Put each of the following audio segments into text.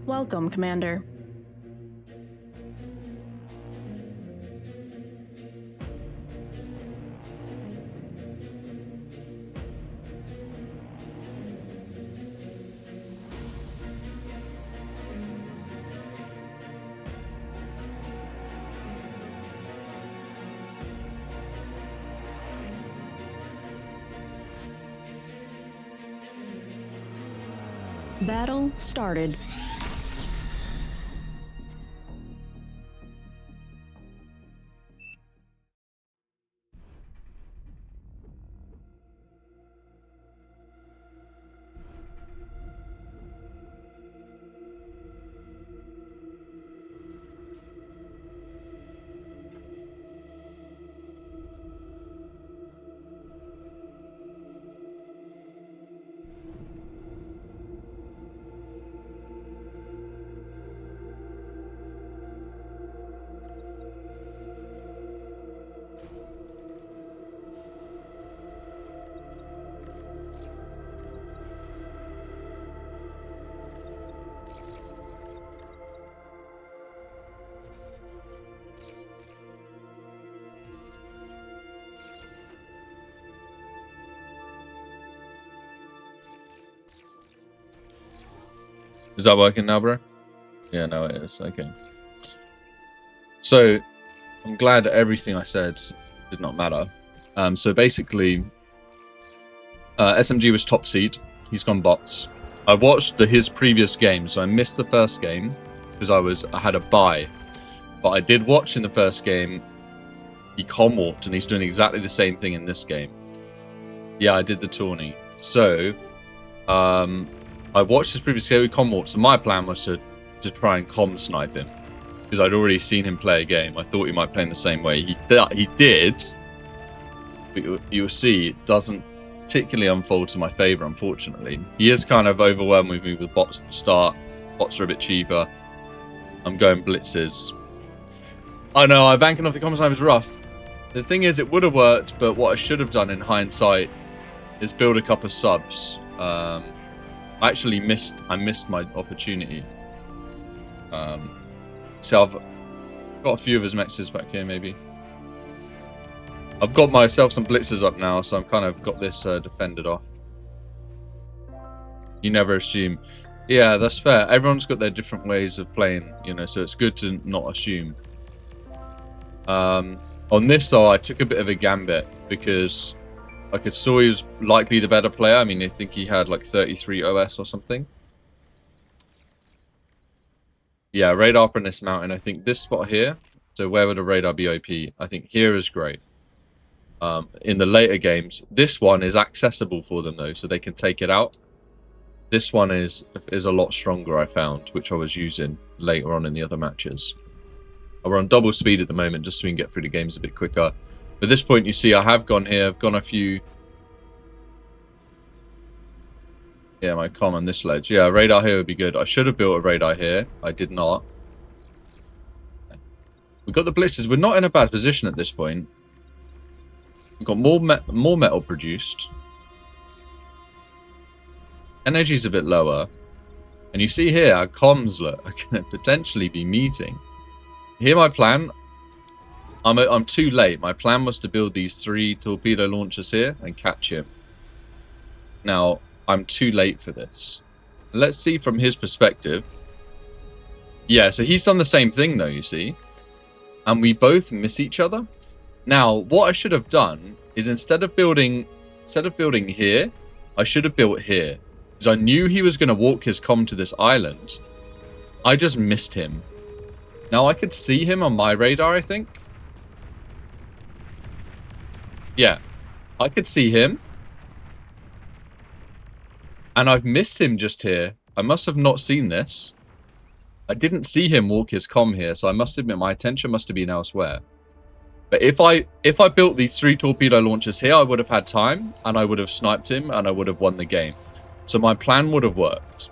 Welcome, Commander. Battle started. Is that working now, bro? Yeah, no, it is. Okay. So, I'm glad everything I said did not matter. So basically, SMG was top seed. He's gone bots. I watched his previous game, so I missed the first game because I had a bye. But I did watch in the first game. He comm walked, and he's doing exactly the same thing in this game. Yeah, I did the tourney. So, I watched his previous game with comm walked, so my plan was to try and comm snipe him because I'd already seen him play a game. I thought he might play in the same way. He did, but you'll see it doesn't particularly unfold to my favor, unfortunately. He is kind of overwhelmed with me with bots at the start. Bots are a bit cheaper. I'm going blitzes. I know, I'm banking off the comm snipe is rough. The thing is, it would have worked, but what I should have done in hindsight is build a couple of subs. I actually missed my opportunity. So I've got a few of his mexes back here, maybe. I've got myself some blitzers up now, so I'm kind of got this defended off. You never assume. Yeah, that's fair. Everyone's got their different ways of playing, you know, so it's good to not assume. On this, though, I took a bit of a gambit because I saw he was likely the better player. I mean, I think he had like 33 OS or something. Yeah, radar up on this mountain. I think this spot here. So where would a radar be OP? I think here is great. In the later games, this one is accessible for them though, so they can take it out. This one is a lot stronger, I found, which I was using later on in the other matches. We're on double speed at the moment, just so we can get through the games a bit quicker. At this point, you see, I have gone here. I've gone a few. Yeah, my comm on this ledge. Yeah, radar here would be good. I should have built a radar here. I did not. We've got the blitzers. We're not in a bad position at this point. We've got more metal produced. Energy's a bit lower. And you see here, our comms are going to potentially be meeting. Here, my plan. I'm too late. My plan was to build these 3 torpedo launchers here and catch him. Now, I'm too late for this. Let's see from his perspective. Yeah, so he's done the same thing though, you see. And we both miss each other. Now, what I should have done is instead of building here, I should have built here. Because I knew he was going to walk his comm to this island. I just missed him. Now, I could see him on my radar, I think. Yeah, I could see him. And I've missed him just here. I must have not seen this. I didn't see him walk his comm here, so I must admit my attention must have been elsewhere. But if I built these 3 torpedo launchers here, I would have had time, and I would have sniped him, and I would have won the game. So my plan would have worked.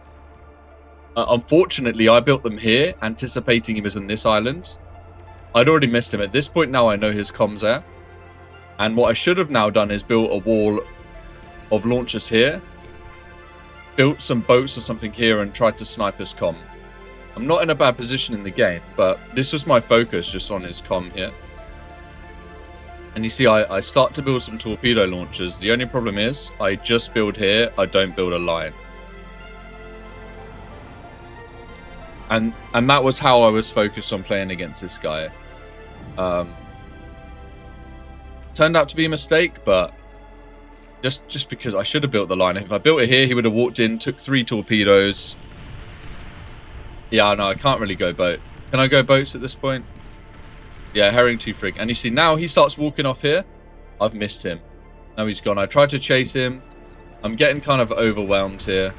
Unfortunately, I built them here, anticipating he was in this island. I'd already missed him. At this point now, I know his comm's there. And what I should have now done is built a wall of launchers here. Built some boats or something here and tried to snipe his comm. I'm not in a bad position in the game, but this was my focus just on his comm here. And you see, I start to build some torpedo launchers. The only problem is, I just build here, I don't build a line. And that was how I was focused on playing against this guy. Turned out to be a mistake, but just because I should have built the line. If I built it here, he would have walked in, took 3 torpedoes. Yeah, no, I can't really go boat. Can I go boats at this point? Yeah, herring 2 frig. And you see, now he starts walking off here. I've missed him. Now he's gone. I tried to chase him. I'm getting kind of overwhelmed here.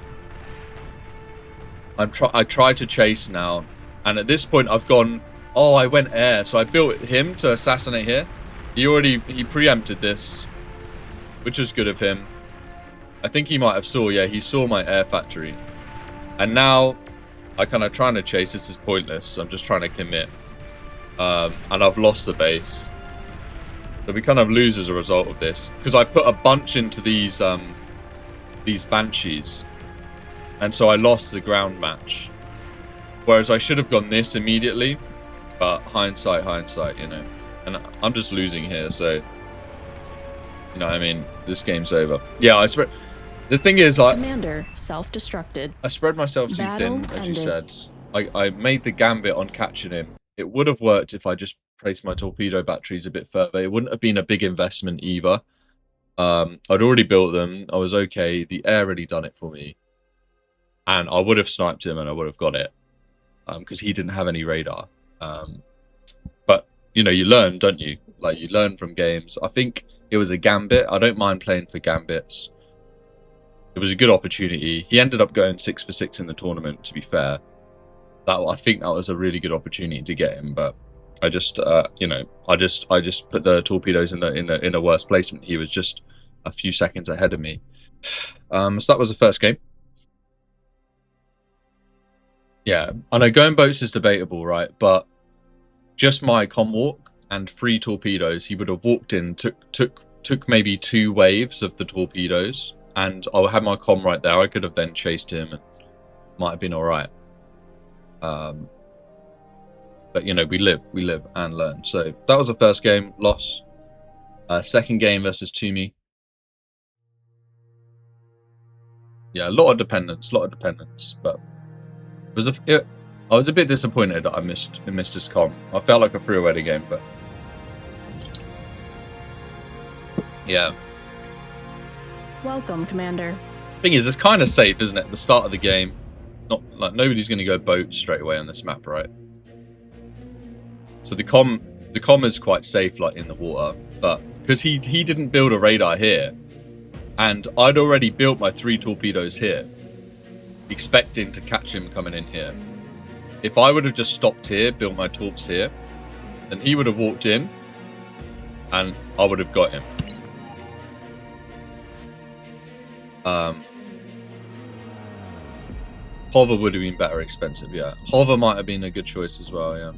I tried to chase now. And at this point, I've gone... Oh, I went air. So I built him to assassinate here. He preempted this, which was good of him. I think he might have saw... Yeah, he saw my air factory. And now, I kind of trying to chase. This is pointless. I'm just trying to commit. And I've lost the base. So we kind of lose as a result of this. Because I put a bunch into these Banshees. And so I lost the ground match. Whereas I should have gone this immediately. But hindsight, you know. And I'm just losing here, so... You know what I mean? This game's over. Yeah, the thing is, Commander self-destructed. I spread myself too thin, as you said. I made the gambit on catching him. It would have worked if I just placed my torpedo batteries a bit further. It wouldn't have been a big investment either. I'd already built them. I was okay. The air really done it for me. And I would have sniped him and I would have got it. Because he didn't have any radar. But, you know, you learn, don't you? Like, you learn from games. I think it was a gambit. I don't mind playing for gambits. It was a good opportunity. He ended up going 6 for 6 in the tournament, to be fair. I think that was a really good opportunity to get him, but I just, you know, I just put the torpedoes in a worse placement. He was just a few seconds ahead of me. So that was the first game. Yeah, I know going boats is debatable, right? But just my comm walk and 3 torpedoes, he would have walked in, took maybe 2 waves of the torpedoes, and I had my comm right there. I could have then chased him, and might have been all right. But you know, we live and learn. So that was the first game, loss. Second game versus Toomey. Yeah, a lot of dependence, but I was a bit disappointed that I missed his comm. I felt like I threw away the game, but yeah. Welcome, Commander. Thing is, it's kind of safe, isn't it? At the start of the game. Not like nobody's going to go boat straight away on this map, right? So the comm is quite safe, like in the water, but because he didn't build a radar here, and I'd already built my 3 torpedoes here, expecting to catch him coming in here. If I would have just stopped here, built my torps here, then he would have walked in, and I would have got him. Hover would have been better expensive, yeah. Hover might have been a good choice as well, yeah.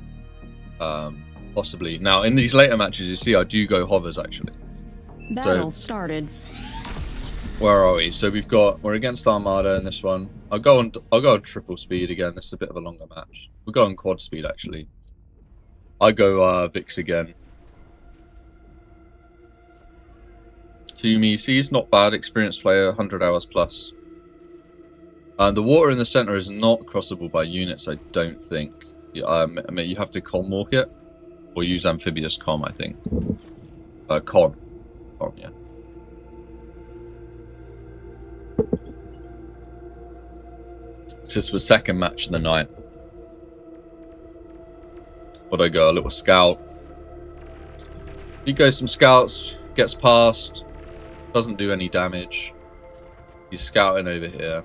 Possibly. Now, in these later matches, you see I do go hovers, actually. Battle started. Where are we? So we're against Armada in this one. I'll go on triple speed again. This is a bit of a longer match. We'll go on quad speed, actually. I go Vix again. Toomey, see, he's not bad. Experienced player, 100 hours plus. The water in the center is not crossable by units, I don't think. I mean, you have to comm walk it, or use amphibious comm, I think. Con, yeah. It's just the second match of the night. Would I go a little scout? He goes some scouts, gets past, doesn't do any damage. He's scouting over here.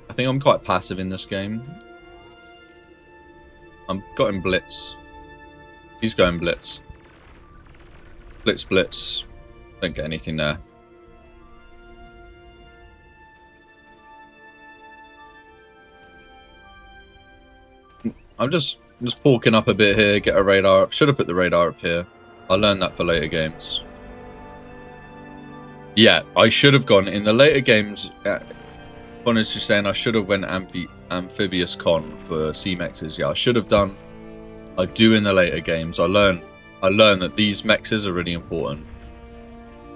I think I'm quite passive in this game. I'm got him blitz. He's going blitz. Blitz. Don't get anything there. I'm just porking up a bit here, get a radar up. Should have put the radar up here. I'll learn that for later games. Yeah, I should have gone in the later games. Honestly saying I should have went amphibious con for C-mexes. Yeah, I should have done. I do in the later games. I learn that these mexes are really important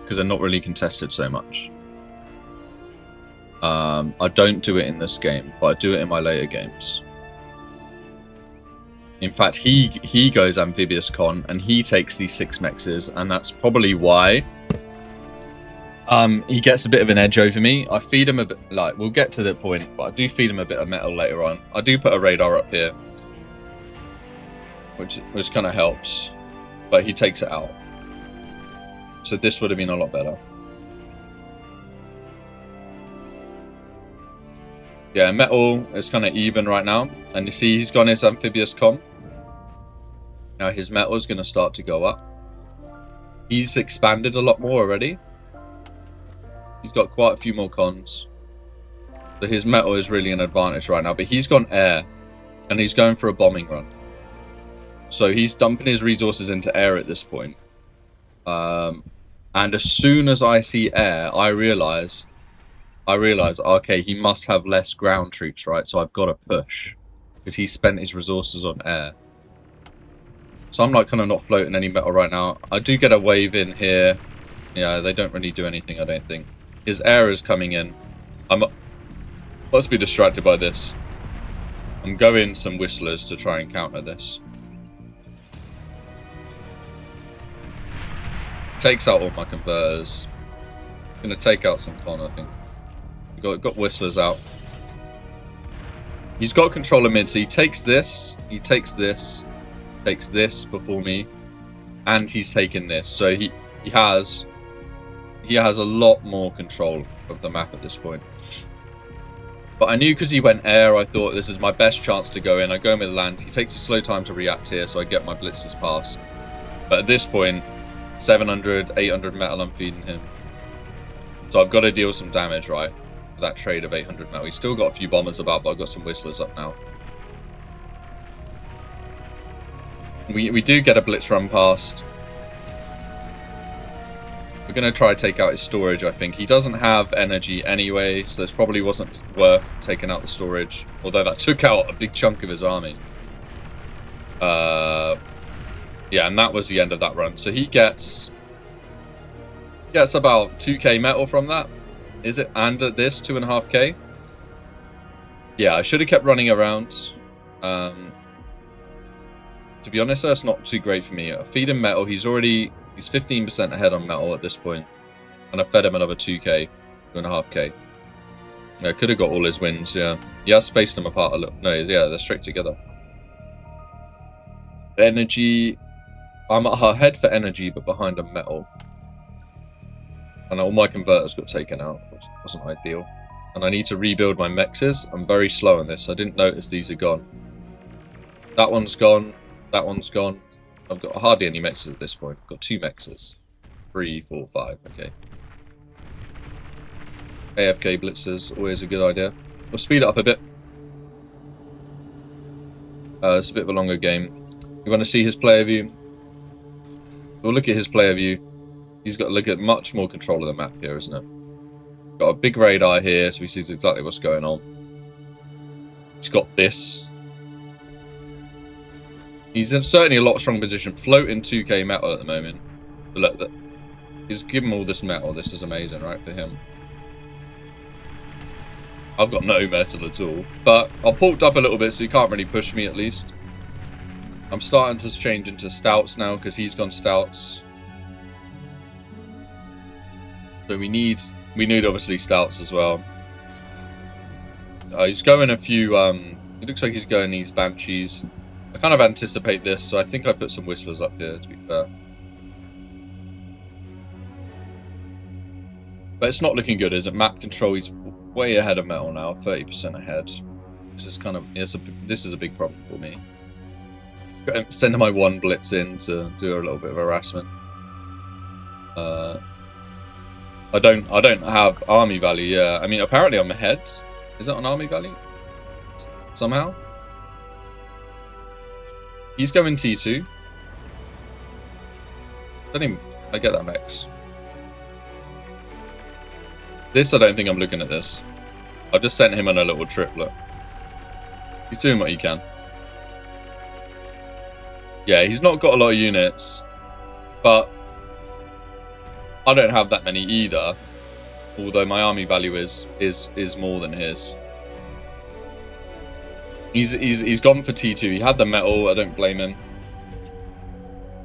because they're not really contested so much. I don't do it in this game, but I do it in my later games. In fact, he goes amphibious con and he takes these 6 mexes, and that's probably why he gets a bit of an edge over me. I feed him a bit, like, we'll get to the point, but I do feed him a bit of metal later on. I do put a radar up here, which kind of helps, but he takes it out. So this would have been a lot better. Yeah, metal is kind of even right now, and you see he's gone his amphibious con. Now his metal is going to start to go up. He's expanded a lot more already. He's got quite a few more cons. So his metal is really an advantage right now, but he's gone air, and he's going for a bombing run. So he's dumping his resources into air at this point. And as soon as I see air, I realize, okay, he must have less ground troops, right? So I've got to push, because he spent his resources on air. So I'm like kind of not floating any metal right now. I do get a wave in here. Yeah, they don't really do anything, I don't think. His air is coming in. I must be distracted by this. I'm going some whistlers to try and counter this. Takes out all my converters. Gonna take out some con, I think. Got whistlers out. He's got control of mid, so he takes this, takes this before me, and he's taken this. So he has a lot more control of the map at this point. But I knew because he went air, I thought this is my best chance to go in. I go in with land. He takes a slow time to react here, so I get my blitzers past. But at this point, 700, 800 metal I'm feeding him. So I've got to deal some damage, right? For that trade of 800 metal. He's still got a few bombers about, but I've got some whistlers up now. We do get a blitz run past. We're going to try to take out his storage, I think. He doesn't have energy anyway, so this probably wasn't worth taking out the storage. Although that took out a big chunk of his army. Yeah, and that was the end of that run. So he gets about 2k metal from that. Is it? And at this, 2.5k. Yeah, I should have kept running around. To be honest, that's not too great for me. I feed him metal. He's 15% ahead on metal at this point. And I fed him another 2k, 2.5k. Yeah, could have got all his wins, yeah. He has spaced them apart a little. No, yeah, they're straight together. Energy. I'm ahead for energy, but behind on metal. And all my converters got taken out, which wasn't ideal. And I need to rebuild my mexes. I'm very slow on this. I didn't notice these are gone. That one's gone. That one's gone. I've got hardly any mexes at this point. I've got 2 mexes. 3, 4, 5. Okay. AFK blitzers, always a good idea. We'll speed it up a bit. It's a bit of a longer game. You want to see his player view? We'll look at his player view. He's got to look at much more control of the map here, isn't it? Got a big radar here, so he sees exactly what's going on. He's got this. He's in certainly a lot stronger position. Floating 2k metal at the moment. But look, he's given all this metal. This is amazing, right, for him. I've got no metal at all. But I've porked up a little bit, so he can't really push me at least. I'm starting to change into stouts now, because he's gone stouts. So we need obviously stouts as well. He's going a few, it looks like he's going these banshees. I kind of anticipate this, so I think I put some whistlers up here, to be fair. But it's not looking good, is it? Map control, he's way ahead of metal now, 30% ahead. This is kind of, this is a big problem for me. Sending my 1 blitz in to do a little bit of harassment. I don't have army value, yeah. I mean, apparently I'm ahead. Is it on army value? Somehow? He's going T2. I get that max. This, I don't think I'm looking at this. I just sent him on a little trip, look. He's doing what he can. Yeah, he's not got a lot of units, but I don't have that many either. Although my army value is more than his. He's gone for T2. He had the metal, I don't blame him.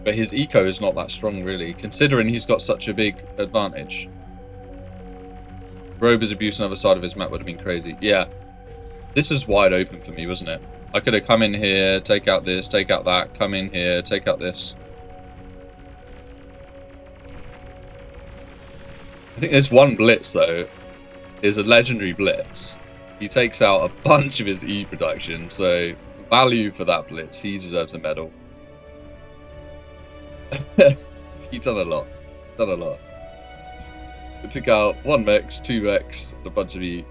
But his eco is not that strong, really, considering he's got such a big advantage. Rober's abuse on the other side of his map would have been crazy. Yeah. This is wide open for me, wasn't it? I could have come in here, take out this, take out that, come in here, take out this. I think this one blitz, though, is a legendary blitz. He takes out a bunch of his E production, so value for that blitz. He deserves a medal. He's done a lot. Done a lot. It took out 1 mech, 2 mechs, and a bunch of E.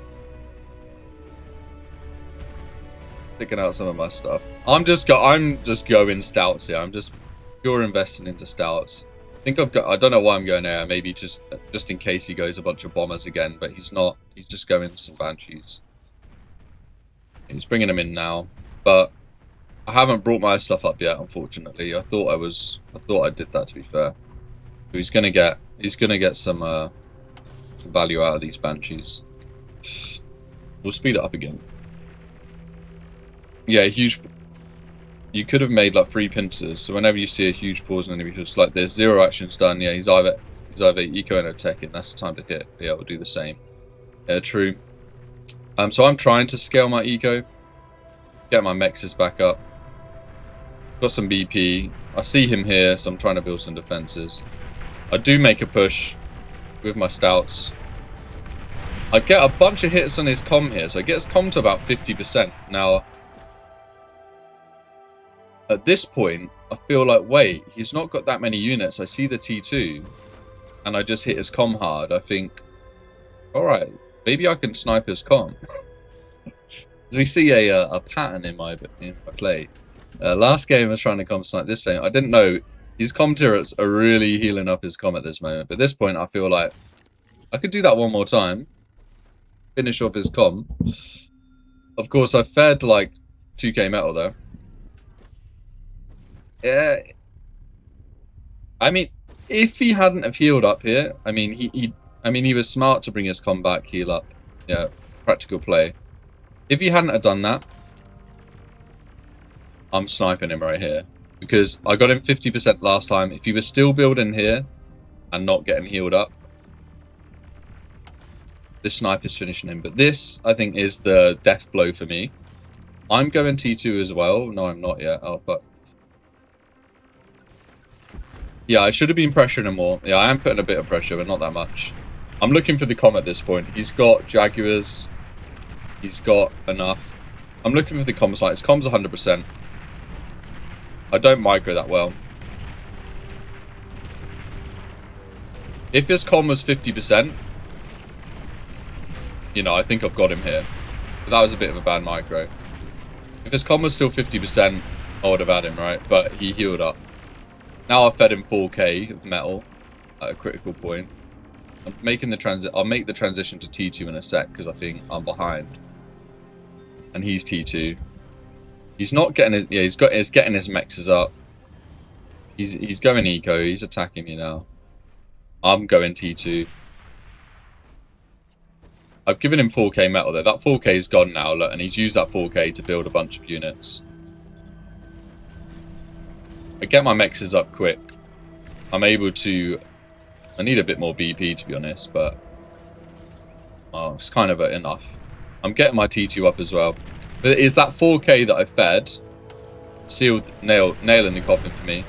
Picking out some of my stuff. I'm just going stouts here. I'm just pure investing into stouts. I think I've got. I don't know why I'm going there. Maybe just in case he goes a bunch of bombers again, but he's not. He's just going some banshees. He's bringing them in now, but I haven't brought my stuff up yet. Unfortunately, I thought I did that, to be fair. So he's gonna get some value out of these banshees. We'll speed it up again. Yeah, huge. You could have made like 3 pincers, so whenever you see a huge pause in an enemy, just like this, 0 action's done. Yeah, he's either eco and attacking. That's the time to hit. Yeah, we'll do the same. Yeah, true. So I'm trying to scale my eco, get my mexes back up. Got some BP. I see him here, so I'm trying to build some defenses. I do make a push with my stouts. I get a bunch of hits on his comm here, so I get his comm to about 50%. Now, at this point, I feel like, wait, he's not got that many units. I see the T2, and I just hit his comm hard. I think, alright, maybe I can snipe his comm. As we see a pattern in my play. Last game I was trying to comm snipe. This time, I didn't know. His comm turrets are really healing up his comm at this moment. But at this point, I feel like I could do that one more time. Finish off his comm. Of course, I fed like 2k metal though. Yeah. I mean, if he hadn't have healed up here, I mean, he was smart to bring his comm back, heal up. Yeah, practical play. If he hadn't have done that, I'm sniping him right here. Because I got him 50% last time. If he was still building here and not getting healed up, this sniper's finishing him. But this, I think, is the death blow for me. I'm going T2 as well. No, I'm not yet. Oh, fuck. Yeah, I should have been pressuring him more. Yeah, I am putting a bit of pressure, but not that much. I'm looking for the comm at this point. He's got Jaguars. He's got enough. I'm looking for the comm site. His comm's 100%. I don't micro that well. If his comm was 50%, you know, I think I've got him here. But that was a bit of a bad micro. If his comm was still 50%, I would have had him, right? But he healed up. Now I've fed him 4k of metal at a critical point. I'm making the I'll make the transition to T2 in a sec because I think I'm behind. And he's T2. He's not getting it. Yeah, he's getting his mexes up. He's going eco. He's attacking me now. I'm going T2. I've given him 4k metal there. That 4k is gone now, look, and he's used that 4k to build a bunch of units. I get my mexes up quick. I'm able to. I need a bit more BP to be honest, but it's kind of enough. I'm getting my T2 up as well. But is that 4k that I fed sealed nail in the coffin for me?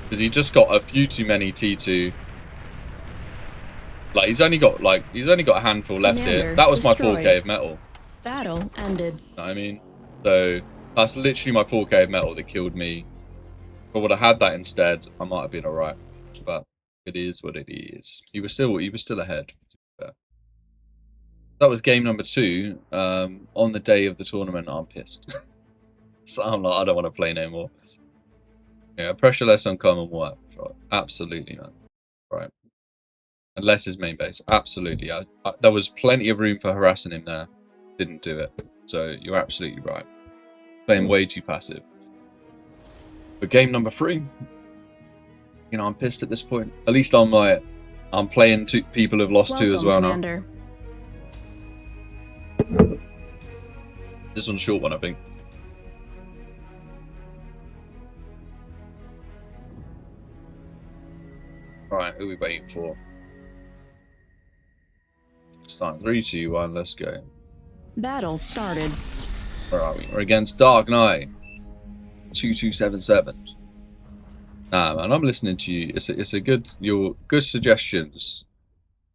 Because he just got a few too many T2. Like he's only got a handful left here. That was my 4k of metal. Battle ended. You know what I mean? So that's literally my 4k of metal that killed me. If I would have had that instead, I might have been alright. But it is what it is. He was still ahead. That was game number 2. On the day of the tournament, I'm pissed. So I'm like, I don't want to play no more. Yeah, pressure less on common work. Absolutely, man. Right. Unless his main base. Absolutely. There was plenty of room for harassing him there. Didn't do it. So you're absolutely right. Playing way too passive. But game number 3. You know, I'm pissed at this point. At least I'm like, I'm playing 2 people who've lost 2 as well Commander. now. This one's a short one, I think. Right, who are we waiting for? Start 3, 2, 1, let's go. Battle started. Where are we? We're against Dark Knight. 2277. Nah, man, I'm listening to you. It's a good, your good suggestions,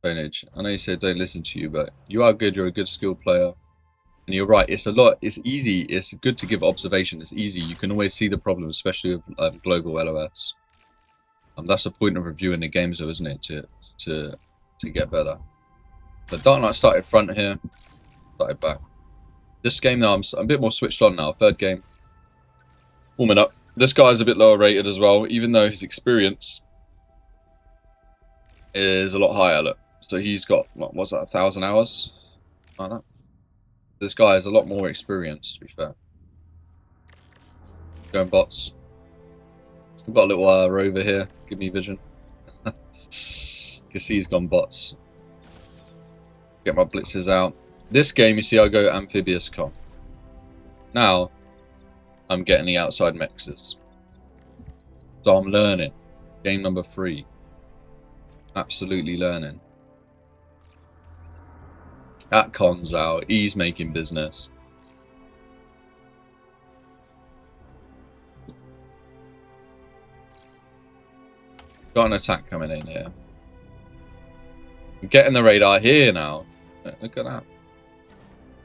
Bonage. I know you said don't listen to you, but you are good. You're a good skilled player, and you're right. It's a lot. It's easy. It's good to give observation. It's easy. You can always see the problem, especially with global LOS. That's the point of reviewing the games, though, isn't it? To get better. But Dark Knight started front here, started back. This game now, I'm a bit more switched on now. 3rd game, warming up. This guy's a bit lower rated as well, even though his experience is a lot higher. Look, so he's got, what was that, 1,000 hours? Like that. This guy is a lot more experienced, to be fair. Going bots. We've got a little rover here. Give me vision. You can see he's gone bots. Get my blitzes out. This game, you see, I go amphibious com. Now, I'm getting the outside mexes. So I'm learning. Game number 3. Absolutely learning. That con's out. He's making business. Got an attack coming in here. I'm getting the radar here now. Look at that.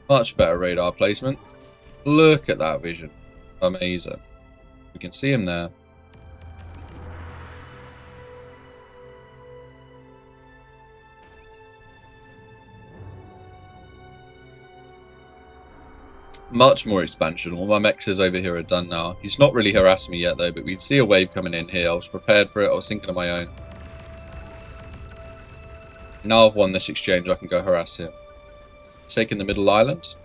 Much better radar placement. Look at that vision. Amazing. We can see him there. Much more expansion. All my mexes over here are done now. He's not really harassed me yet though, but we see a wave coming in here. I was prepared for it. I was thinking of my own. Now I've won this exchange, I can go harass him. Taking the middle island.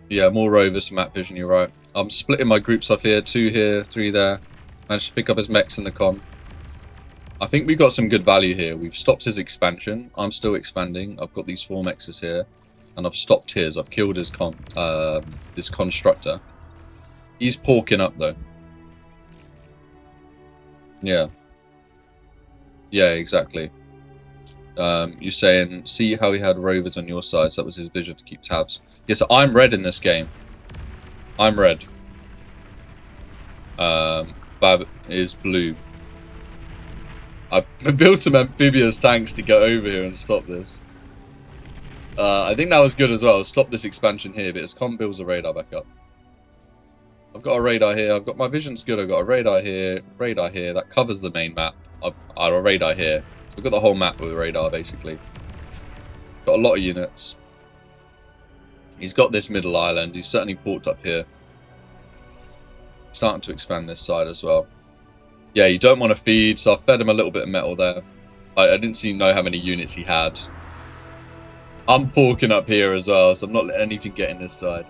Yeah, more rovers from map vision, you're right. I'm splitting my groups off here, 2 here, 3 there. Managed to pick up his mechs in the con. I think we've got some good value here. We've stopped his expansion. I'm still expanding. I've got these 4 mexes here. And I've stopped his. I've killed his this constructor. He's porking up though. Yeah. Yeah, exactly. You're saying, see how he had rovers on your side, so that was his vision to keep tabs. Yeah, so I'm red in this game. I'm red. Bab is blue. I built some amphibious tanks to get over here and stop this. I think that was good as well. Stop this expansion here, but his com builds a radar back up. I've got a radar here. I've got my vision's good. I've got a radar here, radar here. That covers the main map. I've a radar here. So I've got the whole map with a radar, basically. Got a lot of units. He's got this middle island. He's certainly porked up here. Starting to expand this side as well. Yeah, you don't want to feed, so I fed him a little bit of metal there. I didn't know how many units he had. I'm porking up here as well, so I'm not letting anything get in this side.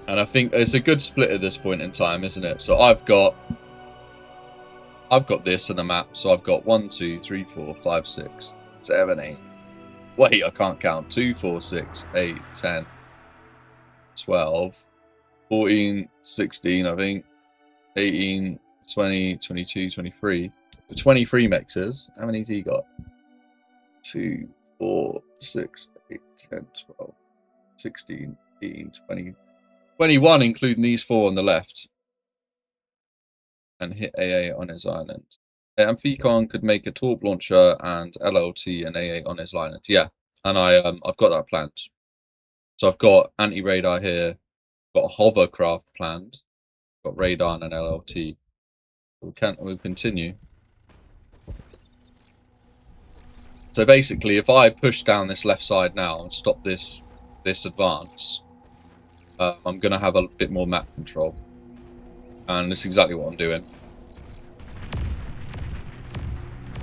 And I think it's a good split at this point in time, isn't it? So I've got this on the map. So I've got 1, 2, 3, 4, 5, 6, 7, 8. Wait, I can't count. 2, 4, 6, 8, 10, 12, 14, 16, I think. 18, 20, 22, 23. 23 mexes. How many has he got? 2, 4, 6, 8, 10, 12, 16, 18, 20. 21, including these 4 on the left. And hit AA on his island. Amphibious could make a torp launcher and LLT and AA on his island. Yeah, and I've got that planned. So I've got anti-radar here. Got a hovercraft planned. Got radar and an LLT. We'll continue. So basically, if I push down this left side now and stop this advance, I'm going to have a bit more map control. And that's exactly what I'm doing.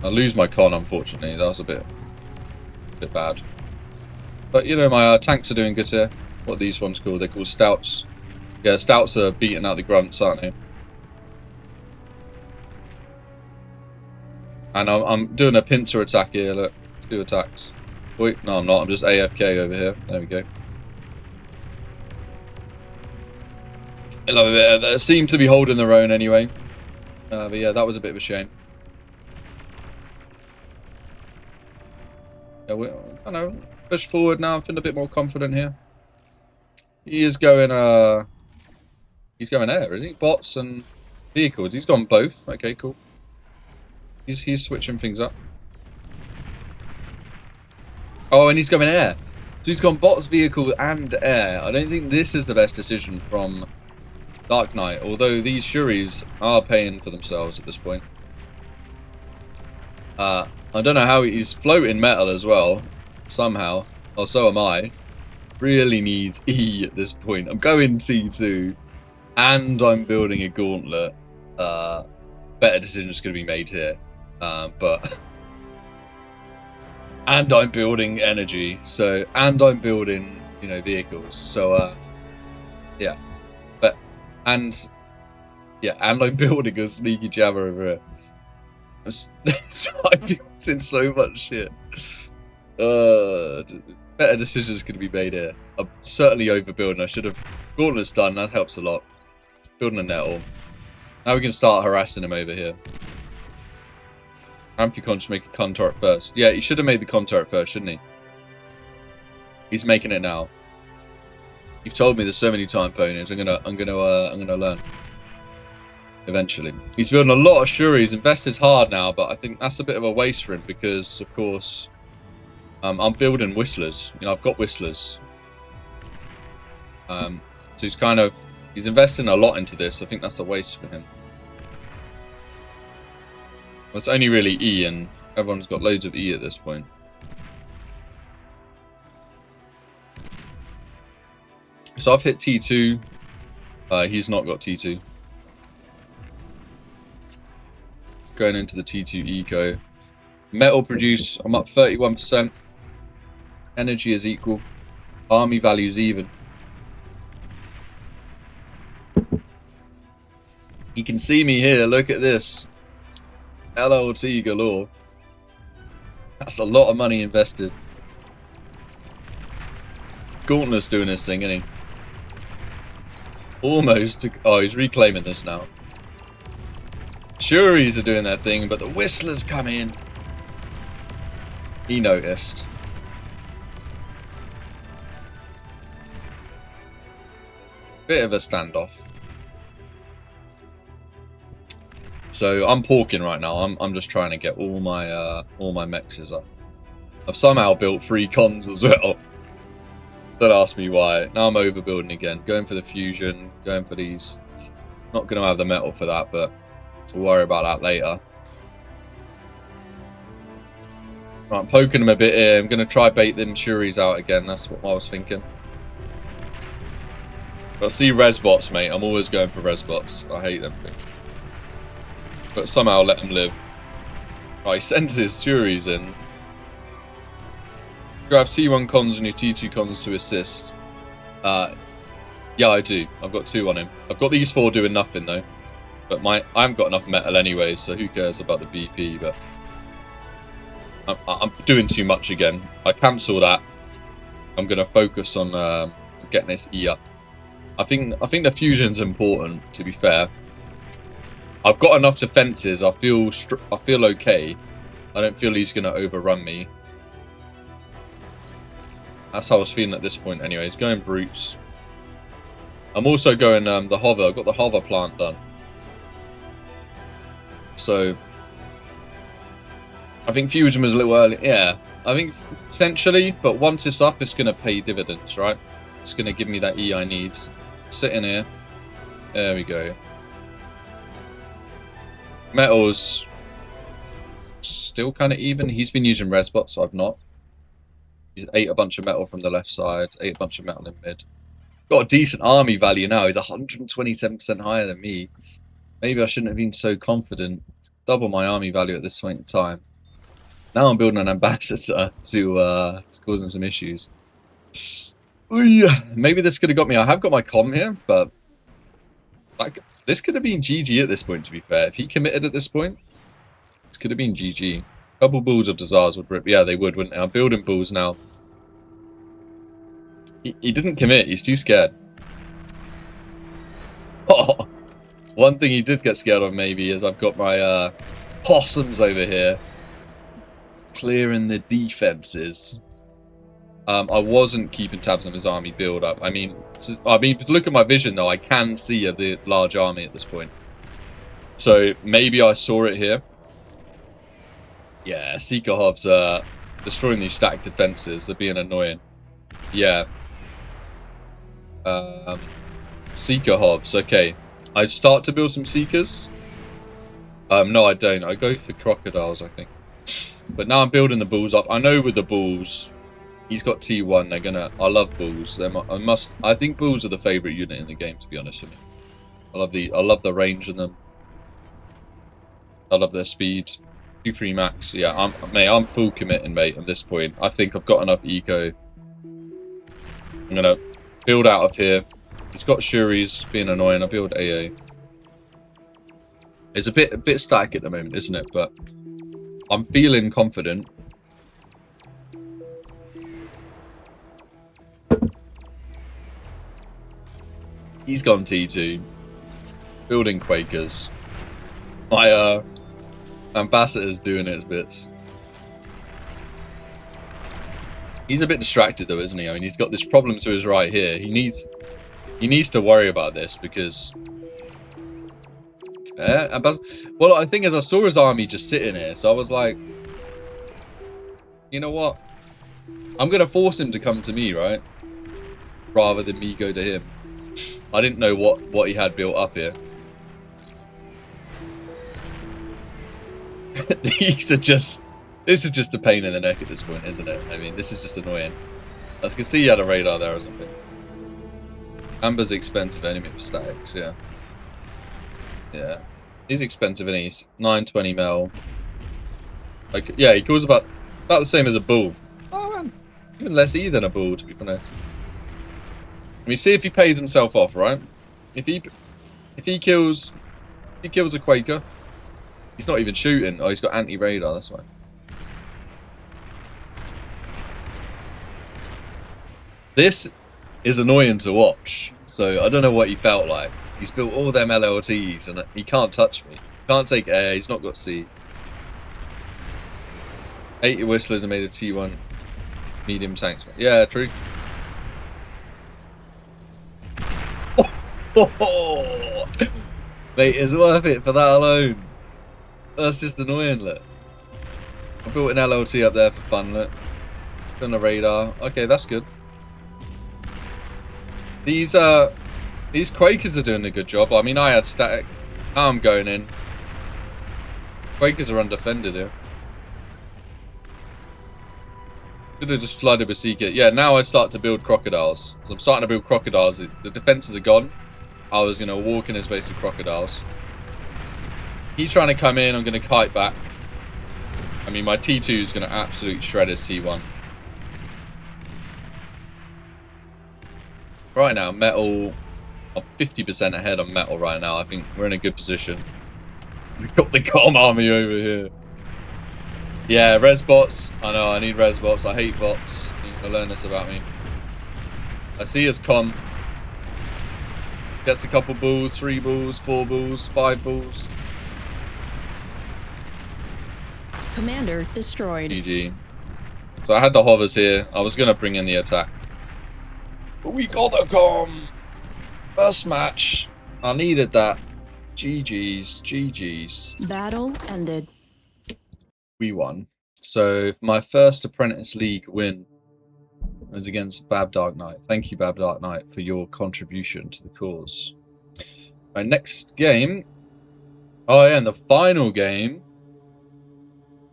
I lose my con, unfortunately. That was a bit bad. But, you know, my tanks are doing good here. What are these ones called? They're called stouts. Yeah, stouts are beating out the grunts, aren't they? And I'm doing a pincer attack here, look. 2 attacks. Wait, no I'm not, I'm just AFK over here. There we go. I love it. They seem to be holding their own anyway. But yeah, that was a bit of a shame. Yeah, I know. Push forward now. I'm feeling a bit more confident here. He is going. He's going air, isn't he? Bots and vehicles. He's gone both. Okay, cool. He's switching things up. Oh, and he's going air. So he's gone bots, vehicle, and air. I don't think this is the best decision from Dark Knight, although these Shuris are paying for themselves at this point. I don't know how he's floating metal as well, somehow. Oh, so am I. Really need E at this point. I'm going T2, and I'm building a gauntlet. Better decisions going to be made here, but and I'm building energy. So and I'm building, you know, vehicles. So yeah, but and yeah, and I'm building a sneaky jammer over here. I'm building so much shit. Better decisions can be made here. I'm certainly overbuilding. I should have. Gauntlet's done. That helps a lot. Building a nettle. Now we can start harassing him over here. Amphicon's should make a con turret first. Yeah, he should have made the con turret first, shouldn't he? He's making it now. You've told me this so many times, ponies. I'm gonna learn. Eventually. He's building a lot of Shuri. He's invested hard now, but I think that's a bit of a waste for him because, of course, I'm building whistlers. You know, I've got whistlers. So he's investing a lot into this. I think that's a waste for him. Well, it's only really E, and everyone's got loads of E at this point. So I've hit T2. He's not got T2. Going into the T2 eco. Metal produce, I'm up 31%. Energy is equal. Army value is even. You can see me here, look at this. LLT galore. That's a lot of money invested. Gauntlet's doing this thing, isn't he? Almost. Oh, he's reclaiming this now. Shuris are doing their thing, but the whistlers come in. He noticed. Bit of a standoff. So I'm porking right now. I'm just trying to get all my mexes up. I've somehow built 3 cons as well. Don't ask me why. Now I'm overbuilding again. Going for the fusion. Going for these. Not going to have the metal for that, but we'll worry about that later. Right, I'm poking them a bit here. I'm going to try bait them Shuris out again. That's what I was thinking. I see res bots, mate. I'm always going for res bots. I hate them things. But somehow let them live. Oh, he sends his Shuris in. You have T1 cons and your T2 cons to assist. Yeah, I do. I've got 2 on him. I've got these 4 doing nothing, though. But I haven't got enough metal anyway, so who cares about the BP, but I'm doing too much again. I cancel that. I'm going to focus on getting this E up. I think the fusion's important, to be fair. I've got enough defenses. I feel okay. I don't feel he's going to overrun me. That's how I was feeling at this point anyways. Going brutes. I'm also going the hover. I've got the hover plant done. So I think fusion was a little early. Yeah, I think potentially, but once it's up, it's going to pay dividends, right? It's going to give me that E I need. Sitting here. There we go. Metals still kind of even. He's been using resbots, so I've not. He's ate a bunch of metal from the left side, ate a bunch of metal in mid. Got a decent army value now. He's 127% higher than me. Maybe I shouldn't have been so confident. Double my army value at this point in time. Now I'm building an ambassador to cause him some issues. Maybe this could have got me. I have got my comm here, but like this could have been GG at this point, to be fair. If he committed at this point, this could have been GG. Couple Bulls of Desires would rip. Yeah, they would, wouldn't they? I'm building Bulls now. He didn't commit. He's too scared. Oh, one thing he did get scared of maybe is I've got my possums over here clearing the defenses. I wasn't keeping tabs on his army build up. I mean, look at my vision though. I can see the large army at this point. So maybe I saw it here. Yeah, Seeker Hov's destroying these stacked defenses. They're being annoying. Yeah. Seeker Hovs. Okay. I start to build some Seekers. No, I don't. I go for Crocodiles, I think. But now I'm building the Bulls up. I know with the Bulls, he's got T1. They're gonna. I love Bulls. I think Bulls are the favorite unit in the game, to be honest with you. I love the range in them. I love their speed. 2-3 max. Yeah, I'm full committing, mate. At this point, I think I've got enough eco. I'm gonna build out of here. He's got Shuris being annoying. I build AA. It's a bit static at the moment, isn't it? But I'm feeling confident. He's gone T2. Building Quakers. My ambassador's doing his bits. He's a bit distracted though, isn't he? I mean, he's got this problem to his right here. He needs to worry about this because well, I think as I saw his army just sitting here, so I was like, you know what? I'm gonna force him to come to me, right? Rather than me go to him. I didn't know what he had built up here. This is just a pain in the neck at this point, isn't it? I mean, this is just annoying. I can see he had a radar there or something. Amber's expensive enemy for statics, yeah. Yeah. He's expensive and he's 920 mil. Like, yeah, he calls about the same as a bull. Oh man. Even less E than a bull, to be honest. I mean, see if he pays himself off, right? If he kills a Quaker. He's not even shooting. Oh, he's got anti-radar, that's why. This is annoying to watch. So I don't know what he felt like. He's built all them LLTs and he can't touch me. Can't take air, he's not got C. 80 Whistlers and made a T1 medium tanks. Yeah, true. Oh, mate, it's worth it for that alone. That's just annoying, look. I built an LLT up there for fun, look. On the radar. Okay, that's good. These Quakers are doing a good job. I mean, I had static. Now I'm going in. Quakers are undefended here. Could have just flooded with Seeker. Yeah, now I start to build Crocodiles. So I'm starting to build Crocodiles. The defenses are gone. I was going to walk in his base with Crocodiles. He's trying to come in. I'm going to kite back. I mean, my T2 is going to absolutely shred his T1. Right now, metal. I'm 50% ahead on metal right now. I think we're in a good position. We've got the comm army over here. Yeah, res bots. I know, I need res bots. I hate bots. You're going to learn this about me. I see his comm. Gets a couple bulls, 3 bulls, 4 bulls, 5 bulls. Commander destroyed. GG. So I had the hovers here. I was going to bring in the attack. But we got the comm. First match. I needed that. GG's. GG's. Battle ended. We won. So my first Apprentice League win was against Bab Dark Knight. Thank you, Bab Dark Knight, for your contribution to the cause. My next game. Oh yeah, and the final game,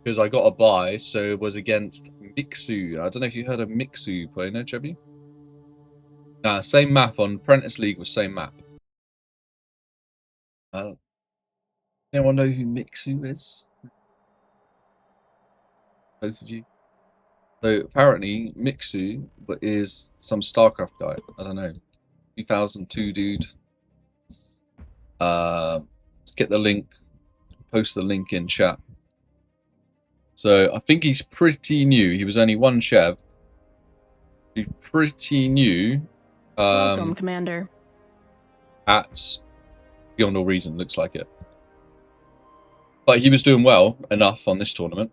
because I got a bye, so it was against Mixu. I don't know if you heard of Mixu play, no, Chubby? Nah, same map on Apprentice League was same map. Anyone know who Mixu is? Both of you? So apparently Mixu is some StarCraft guy. I don't know. 2002 dude. Let's get the link. Post the link in chat. So I think he's pretty new. He was only one Chev. He's pretty new. Welcome, Commander. At Beyond All Reason, looks like it. But he was doing well enough on this tournament.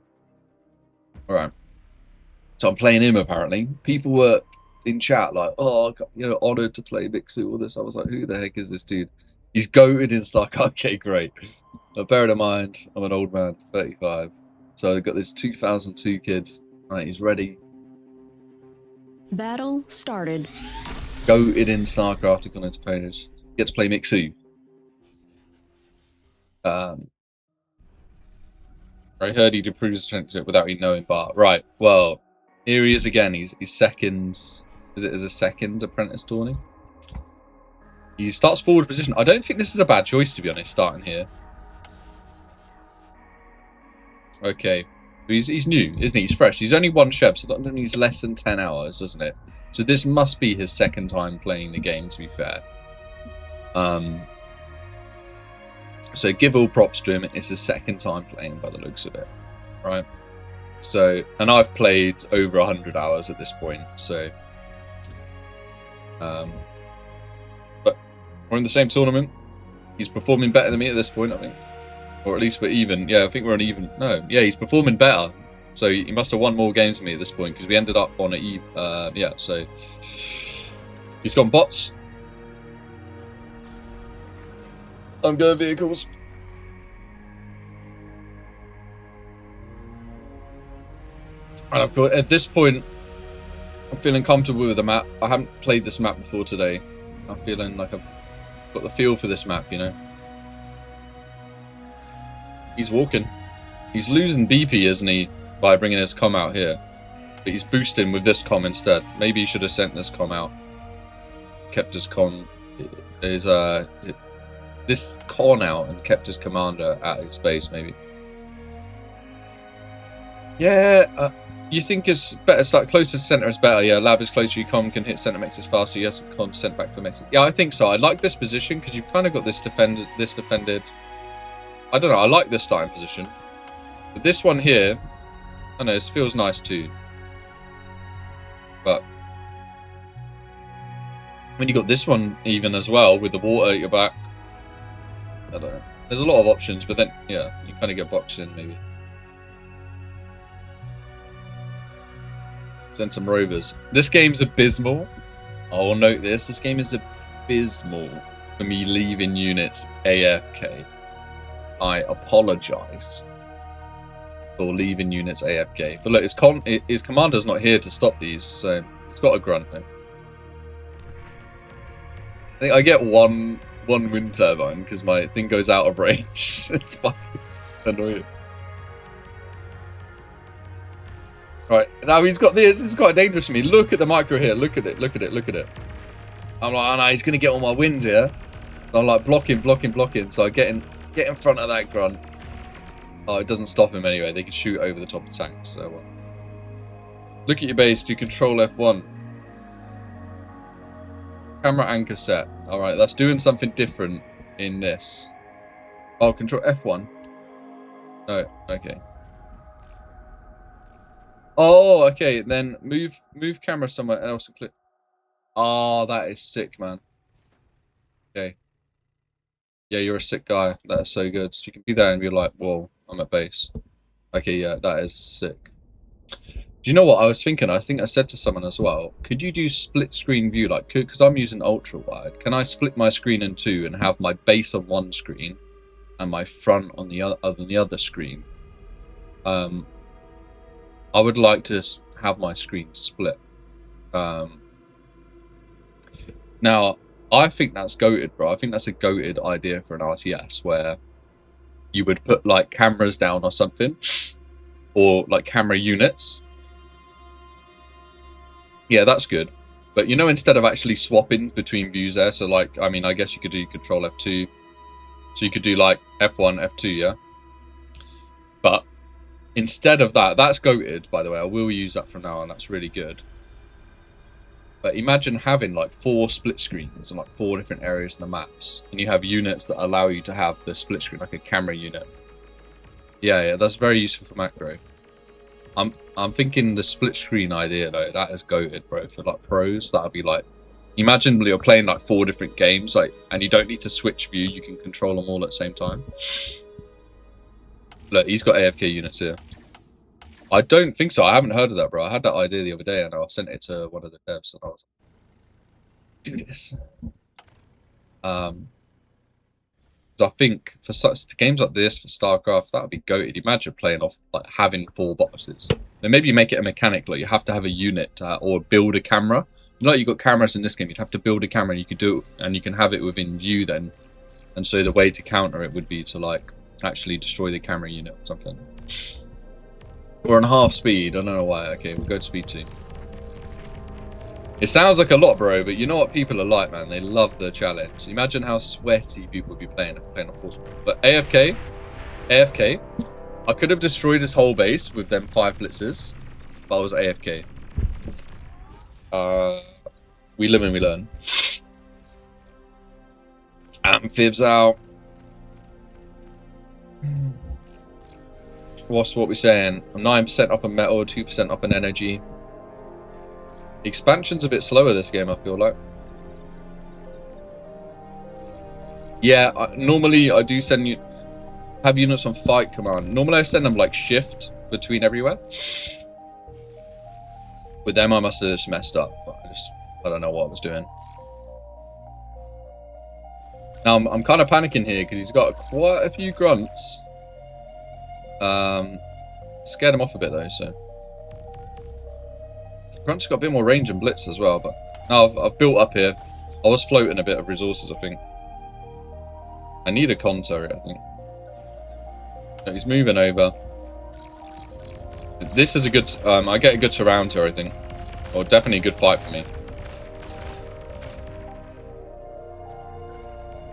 Alright. So I'm playing him apparently. People were in chat like, oh, you know, honoured to play Mixu, all this. I was like, who the heck is this dude? He's goated in StarCraft. Okay, great. Now, bear in mind, I'm an old man, 35. So I've got this 2002 kid. Right, he's ready. Battle started. Goated in StarCraft against opponents. Get to play Mixu. I heard he'd improved his strength without even knowing, but right. Well, here he is again. He's second. Is it as a second apprentice tourney? He starts forward position. I don't think this is a bad choice, to be honest, starting here. Okay. He's new, isn't he? He's fresh. He's only one Chev, so that means less than 10 hours, doesn't it? So this must be his second time playing the game, to be fair. So give all props to him. It's his second time playing by the looks of it, right? So, and I've played over 100 hours at this point, so... but we're in the same tournament. He's performing better than me at this point, I think. Or at least we're even. Yeah, I think we're on even. No, yeah, he's performing better. So he must have won more games than me at this point, because we ended up on a yeah, so... He's got bots. I'm going vehicles. And I've got, at this point, I'm feeling comfortable with the map. I haven't played this map before today. I'm feeling like I've got the feel for this map, you know. He's walking. He's losing BP, isn't he, by bringing his comm out here. But he's boosting with this comm instead. Maybe he should have sent this comm out. Kept his comm... this con out and kept his commander at his base, maybe. Yeah, you think it's better? It's like closest center is better. Yeah, lab is closer. You con can hit center mexes faster. You have some con sent back for mexes. Yeah, I think so. I like this position because you've kind of got this defended. I don't know. I like this starting position. But this one here, I don't know. It feels nice too. But when you got this one even as well with the water at your back. I don't know. There's a lot of options, but then, yeah, you kind of get boxed in, maybe. Send some rovers. This game's abysmal. I'll note this. This game is abysmal for me leaving units AFK. I apologize for leaving units AFK. But look, his commander's not here to stop these, so he's got a grunt now. I think I get one wind turbine because my thing goes out of range. It's fucking annoying. Right, now he's got this. This is quite dangerous for me. Look at the micro here. Look at it. Look at it. Look at it. I'm like, oh no, he's going to get all my wind here. So I'm like blocking. So I get in front of that grunt. Oh, it doesn't stop him anyway. They can shoot over the top of tanks. So look at your base. Do control F1. Camera anchor set. Alright, that's doing something different in this. Oh, control F1. No, okay. Oh, okay. Then move camera somewhere else and click. Oh, that is sick, man. Okay. Yeah, you're a sick guy. That is so good. So you can be there and be like, whoa, I'm at base. Okay, yeah, that is sick. Do you know what I was thinking? I think I said to someone as well, could you do split screen view? Like, because I'm using ultra wide, can I split my screen in two and have my base on one screen and my front on the other screen? I would like to have my screen split. Now, I think that's goated, bro. I think that's a goated idea for an RTS where you would put like cameras down or something, or like camera units. Yeah, that's good. But you know, instead of actually swapping between views there, so like, I mean, I guess you could do Control F2. So you could do like F1, F2, yeah? But instead of that, that's goated, by the way. I will use that from now on. That's really good. But imagine having like 4 split screens and like 4 different areas in the maps. And you have units that allow you to have the split screen, like a camera unit. Yeah, that's very useful for macro. I'm thinking the split screen idea though, that is goated, bro. For like pros, that'd be like, imagine you're playing like 4 different games, like, and you don't need to switch view. You can control them all at the same time. Look, he's got AFK units here. I don't think so. I haven't heard of that, bro. I had that idea the other day, and I sent it to one of the devs, and I was like, do this. So I think for such games like this, for StarCraft, that would be goated. Imagine playing off, like, having 4 boxes. Then maybe you make it a mechanic, like you have to have a unit or build a camera. Like you got cameras in this game, you'd have to build a camera, and you could do it, and you can have it within view then. And so the way to counter it would be to like actually destroy the camera unit or something. We're on half speed. I don't know why. Okay, we'll go to speed 2. It sounds like a lot, bro, but you know what people are like, man. They love the challenge. Imagine how sweaty people would be playing if playing on full speed. But AFK, I could have destroyed this whole base with them 5 blitzers, but I was AFK. We live and we learn. Amphibs out. What's what we're saying? I'm 9% up on metal, 2% up on energy. The expansion's a bit slower this game, I feel like. Yeah, normally I do send you... have units on fight command. Normally I send them like shift between everywhere. With them I must have just messed up. But I don't know what I was doing. Now I'm kind of panicking here because he's got quite a few grunts. Scared him off a bit though, so. Grunt's got a bit more range and blitz as well, but no, I've built up here. I was floating a bit of resources, I think. I need a con turret, I think. No, he's moving over. This is a good, I get a good surround here, I think. Or definitely a good fight for me.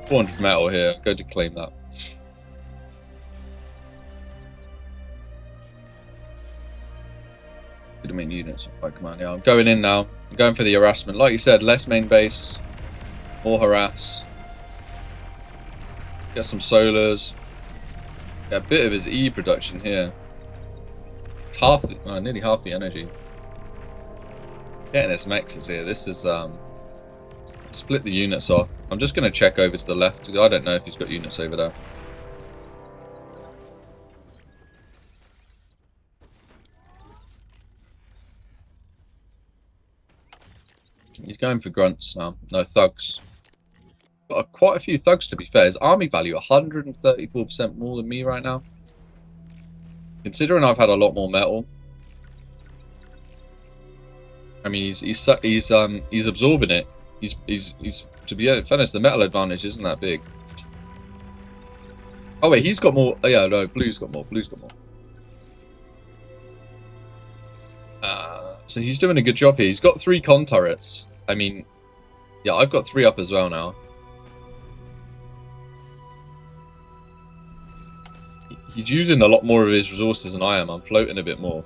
400 metal here, go to claim that. Good main units on fight command. Yeah, I'm going in now. I'm going for the harassment. Like you said, less main base, more harass. Get some solars. Get a bit of his E production here. It's half, nearly half the energy. Getting his mexes here. This is split the units off. I'm just going to check over to the left because I don't know if he's got units over there. He's going for grunts now. No, thugs. Got quite a few thugs, to be fair. His army value 134% more than me right now. Considering I've had a lot more metal. I mean, he's absorbing it. He's to be honest, the metal advantage isn't that big. Oh wait, he's got more. Oh, yeah, no, blue's got more. Blue's got more. So he's doing a good job here. He's got 3 con turrets. I mean, yeah, I've got 3 up as well now. He's using a lot more of his resources than I am. I'm floating a bit more.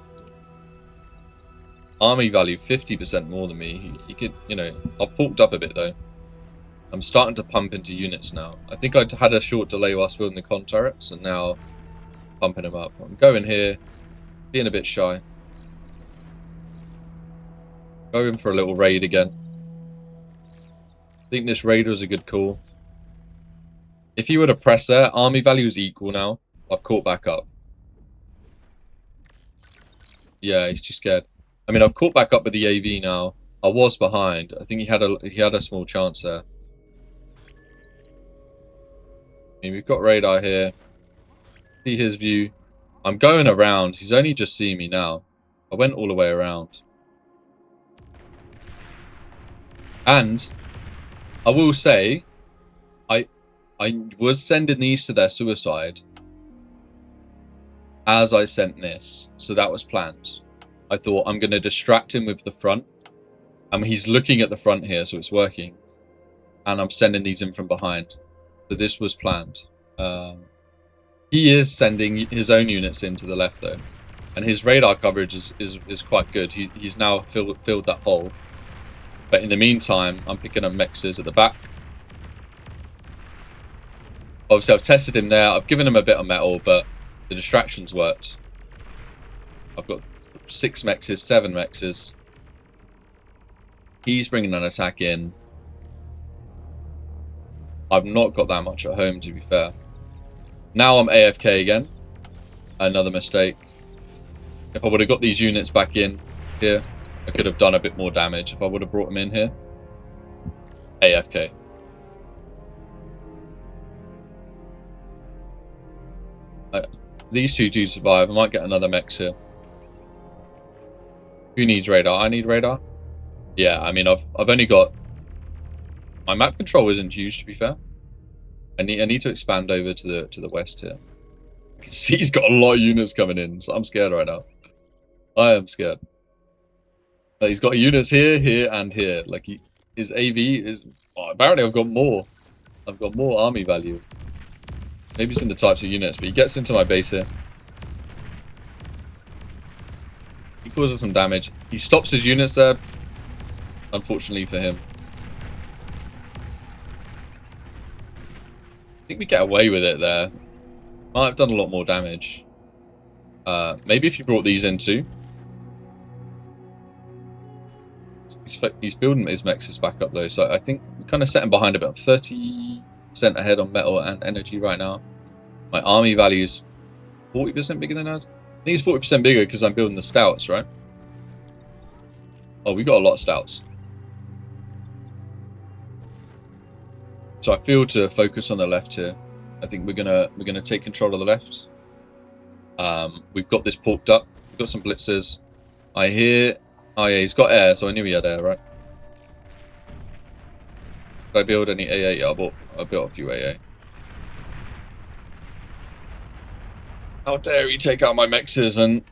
Army value 50% more than me. He could, you know, I've bulked up a bit though. I'm starting to pump into units now. I think I had a short delay whilst building the con turrets, and now pumping them up. I'm going here, being a bit shy. Going for a little raid again. I think this raid was a good call. If he would have pressed there, army value is equal now. I've caught back up. Yeah, he's too scared. I mean, I've caught back up with the AV now. I was behind. I think he had a small chance there. I mean, we've got radar here. See his view. I'm going around. He's only just seeing me now. I went all the way around. And I will say, I was sending these to their suicide as I sent this, so that was planned. I thought I'm going to distract him with the front, He's looking at the front here, so it's working. And I'm sending these in from behind. So this was planned. He is sending his own units in to the left, though. And his radar coverage is quite good. He's now filled that hole. But in the meantime, I'm picking up mexes at the back. Obviously, I've tested him there. I've given him a bit of metal, but the distractions worked. I've got 6 mexes, 7 mexes. He's bringing an attack in. I've not got that much at home, to be fair. Now I'm AFK again. Another mistake. If I would have got these units back in here, I could have done a bit more damage. If I would have brought them in here. AFK. These two do survive. I might get another mech here. Who needs radar? I need radar. Yeah, I mean, I've only got... My map control isn't huge, to be fair. I need to expand over to the west here. I can see he's got a lot of units coming in, so I'm scared right now. I am scared. He's got units here, here, and here. Like, his AV is... Oh, apparently I've got more. I've got more army value. Maybe it's in the types of units, but he gets into my base here. He causes some damage. He stops his units there. Unfortunately for him. I think we get away with it there. Might have done a lot more damage. Maybe if you brought these in too. He's building his mexes back up though, so I think we kind of set him behind about 30% ahead on metal and energy right now. My army value is 40% bigger than that. I think it's 40% bigger because I'm building the stouts, right? Oh, we got a lot of stouts. So I feel to focus on the left here. I think we're gonna take control of the left. We've got this porked up. We've got some blitzers. I hear. Oh yeah, he's got air, so I knew he had air, right? Did I build any AA? Yeah, I built a few AA. How dare he take out my mexes and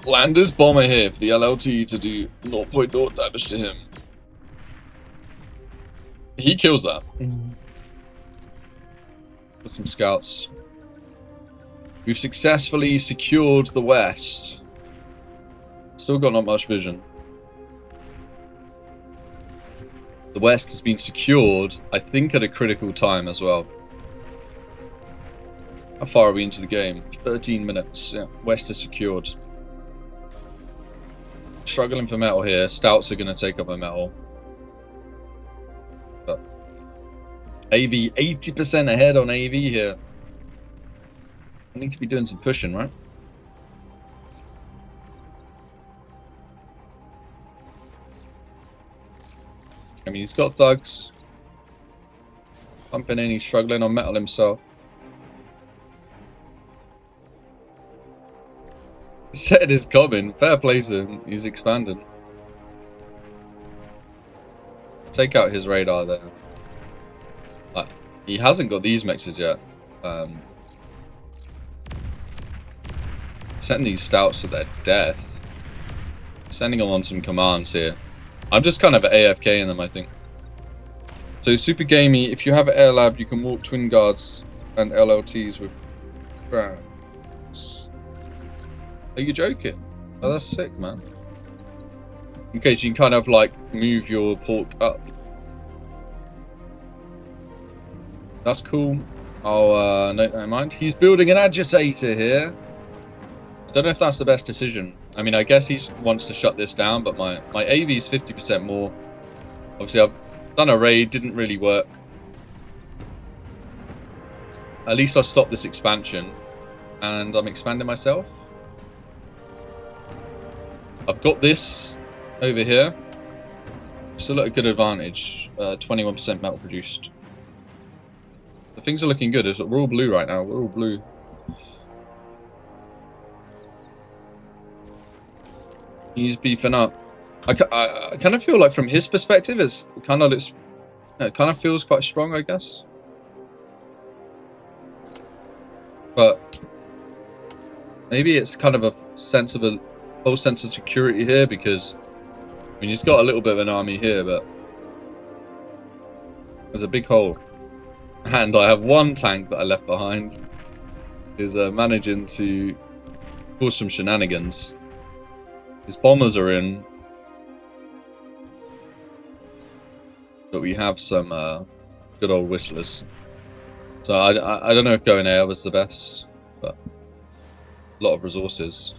land his bomber here for the LLT to do 0.0 damage to him. He kills that. With some scouts. We've successfully secured the west. Still got not much vision. The west has been secured, I think, at a critical time as well. How far are we into the game? 13 minutes. Yeah, west is secured. Struggling for metal here. Stouts are going to take up a metal. But AV, 80% ahead on AV here. I need to be doing some pushing, right? I mean, he's got thugs. Pumping in, he's struggling on metal himself. Set is coming. Fair play to him. He's expanding. Take out his radar there. He hasn't got these mexes yet. Sending these stouts to their death. Sending them on some commands here. I'm just kind of AFK in them, I think. So super gamey. If you have an air lab, you can walk twin guards and LLTs with crowns. Are you joking? Oh, that's sick, man. In case you can kind of like move your pork up. That's cool. I'll note that in mind. He's building an agitator here. I don't know if that's the best decision. I mean, I guess he wants to shut this down, but my AV is 50% more. Obviously, I've done a raid, didn't really work. At least I stopped this expansion, and I'm expanding myself. I've got this over here. Still at a good advantage. 21% metal produced. The things are looking good. We're all blue right now. We're all blue. He's beefing up. I kind of feel like from his perspective, it kind of feels quite strong, I guess. But maybe it's kind of a sense of a false sense of security here because I mean, he's got a little bit of an army here, but there's a big hole. And I have one tank that I left behind. Is managing to cause some shenanigans. His bombers are in. But we have some good old whistlers. So I don't know if going air was the best, but a lot of resources.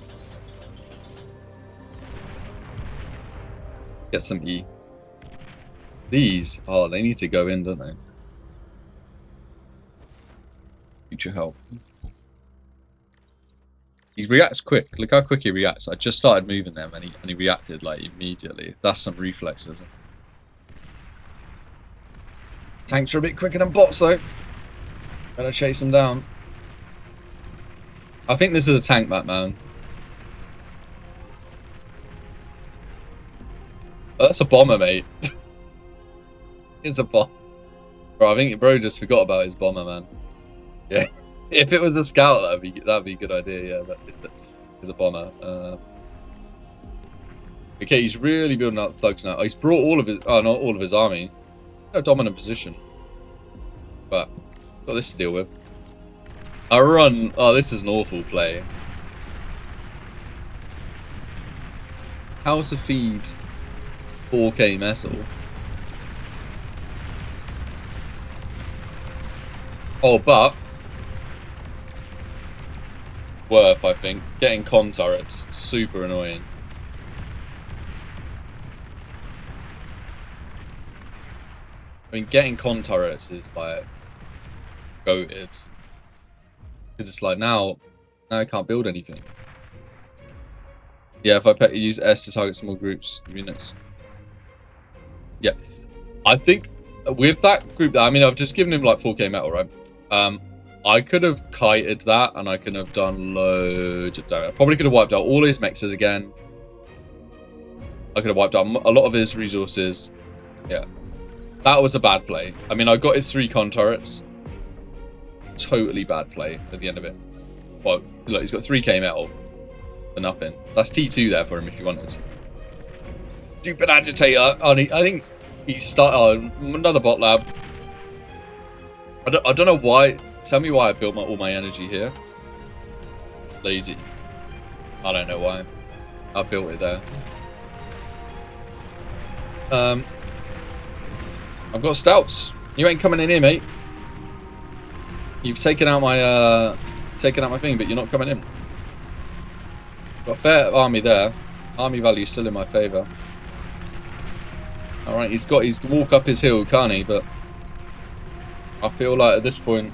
Get some E. These, oh, they need to go in, don't they? Future help. He reacts quick. Look how quick he reacts. I just started moving them and he reacted like immediately. That's some reflexes. Tanks are a bit quicker than bots though. Gotta chase them down. I think this is a tank map, man. Oh, that's a bomber, mate. It's a bomb. Bro, I think bro just forgot about his bomber, man. Yeah. If it was a scout, that'd be a good idea. Yeah, but it's a bomber. Okay, he's really building up thugs now. Oh, he's brought all of his. Oh, not all of his army. No dominant position. But got this to deal with. I run. Oh, this is an awful play. How to feed 4K metal? Oh, but worth, I think. Getting con turrets, super annoying. I mean, getting con turrets is like goated. Because it's like now I can't build anything. Yeah, if I use S to target small groups of units. Yeah, I think with that group, I mean, I've just given him like 4K metal, right? I could have kited that, and I could have done loads of damage. I probably could have wiped out all his mexes again. I could have wiped out a lot of his resources. Yeah, that was a bad play. I mean, I got his 3 con turrets. Totally bad play at the end of it. Well, look, he's got 3K metal for nothing. That's T2 there for him if you wanted. Stupid agitator. Oh, I think he started another bot lab. I don't know why. Tell me why I built all my energy here. Lazy. I don't know why. I built it there. I've got stouts. You ain't coming in here, mate. You've taken out my thing, but you're not coming in. Got a fair army there. Army value still in my favour. All right, he's can walk up his hill, can't he? But I feel like at this point,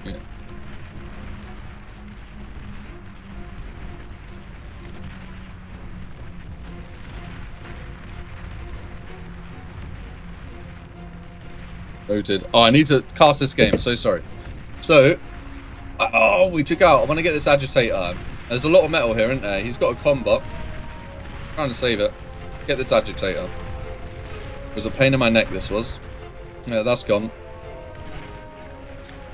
yeah. Voted. Oh, I need to cast this game. I'm so sorry. So, oh, we took out. I want to get this agitator. There's a lot of metal here, isn't there? He's got a combat. Trying to save it. Get this agitator. It was a pain in my neck, this was. Yeah, that's gone.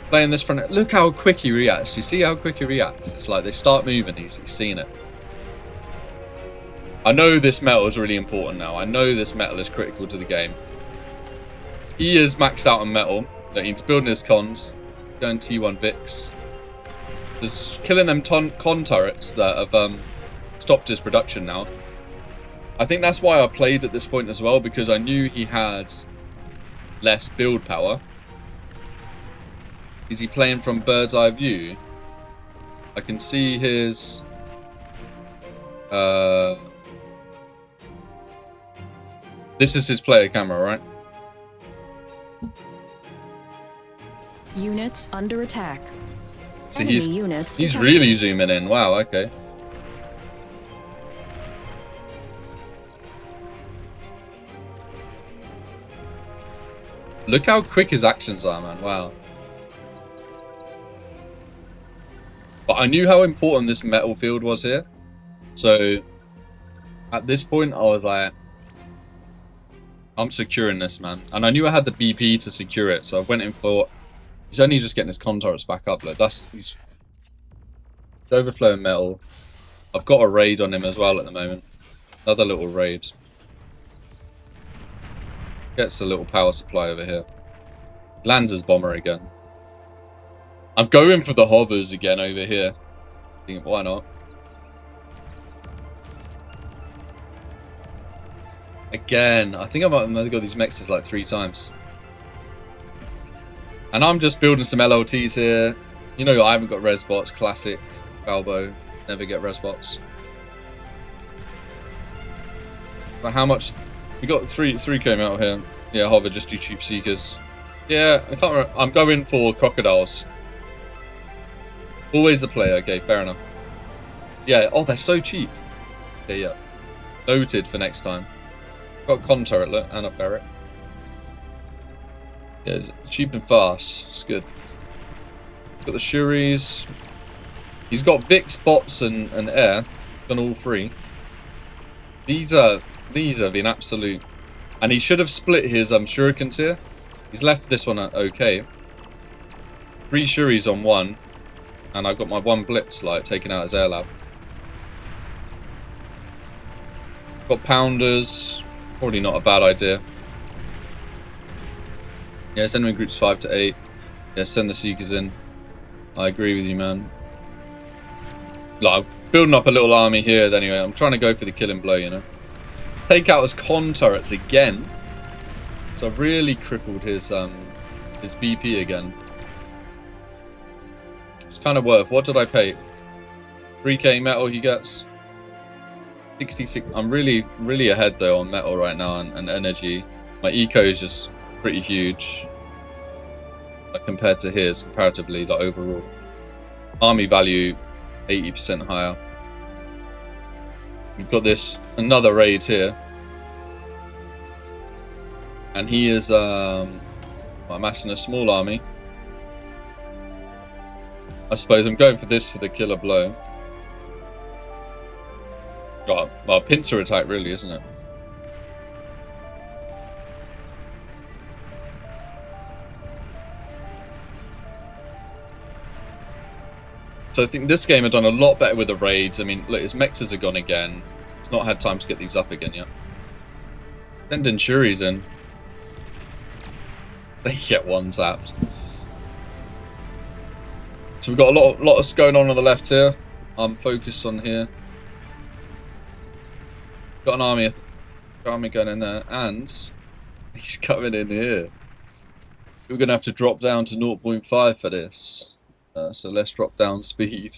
Playing this front. Look how quick he reacts. Do you see how quick he reacts? It's like they start moving. He's seen it. I know this metal is really important now. I know this metal is critical to the game. He is maxed out on metal. He's building his cons. Going T1 Vix. Just killing them con turrets that have stopped his production now. I think that's why I played at this point as well, because I knew he had less build power. Is he playing from bird's eye view? I can see his... This is his player camera, right? Units under attack. So Enemy he's really zooming in. Wow, okay. Look how quick his actions are, man. Wow. But I knew how important this metal field was here. So at this point, I was like, I'm securing this, man. And I knew I had the BP to secure it. So I went in for... He's only just getting his con turrets back up. Like, he's Overflowing metal. I've got a raid on him as well at the moment. Another little raid. Gets a little power supply over here. Lands his bomber again. I'm going for the hovers again over here. Why not? Again, I think I might have got these mexes like 3 times. And I'm just building some LLTs here. You know, I haven't got res bots. Classic Balbo. Never get res bots. But how much? We got 3k out here. Yeah, hover, just do cheap seekers. Yeah, I can't remember. I'm going for crocodiles. Always the play. Okay, fair enough. Yeah, oh, they're so cheap. Okay, yeah. Noted for next time. Got con turret and a ferret. Yeah, cheap and fast. It's good. Got the Shuris. He's got Vix, bots, and air. Done all 3. These have been absolute. And he should have split his shurikens here. He's left this one okay. 3 Shuris on 1. And I've got my 1 blitz like taking out his air lab. Got pounders. Probably not a bad idea. Yeah, enemy groups 5 to 8. Yeah, send the seekers in. I agree with you, man. Like, I'm building up a little army here. Anyway, I'm trying to go for the killing blow, you know. Take out his con turrets again. So I've really crippled his BP again. It's kind of worth. What did I pay? 3k metal he gets. 66. I'm really ahead though on metal right now and energy. My eco is just pretty huge compared to his, comparatively, like overall. Army value 80% higher. We've got this another raid here, and he is amassing a small army. I suppose I'm going for this for the killer blow. God, well, pincer attack really, isn't it? So I think this game had done a lot better with the raids. I mean, look, his mexes are gone again. He's not had time to get these up again yet. Sending Shuris in. They get 1 tapped. So we've got a lot going on the left here. I'm focused on here. Got an army going in there, and he's coming in here. We're going to have to drop down to 0.5 for this. So let's drop down speed.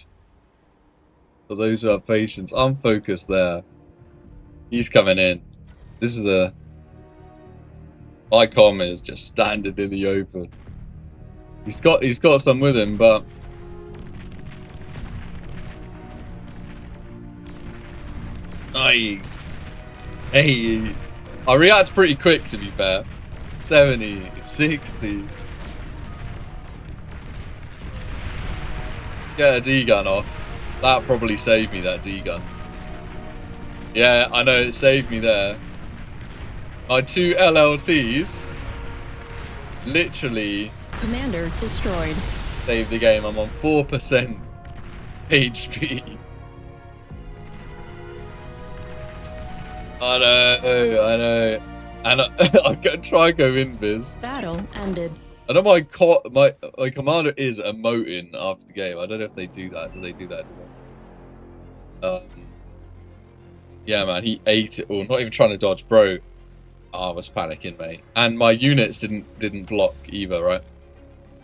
For those who have patience, I'm focused there. He's coming in. This is the... Icom is just standing in the open. He's got some with him, but... Hey, I react pretty quick, to be fair. 70, 60. Get a D-gun off. That probably saved me, that D-gun. Yeah, I know, it saved me there. My 2 LLTs literally... Commander destroyed. Saved the game. I'm on 4% HP. I know. And I'm going to try and go invis. Battle ended. I know my commander is emoting after the game. I don't know if they do that. Do they do that? Yeah, man, he ate it all. Not even trying to dodge, bro. I was panicking, mate. And my units didn't block either, right?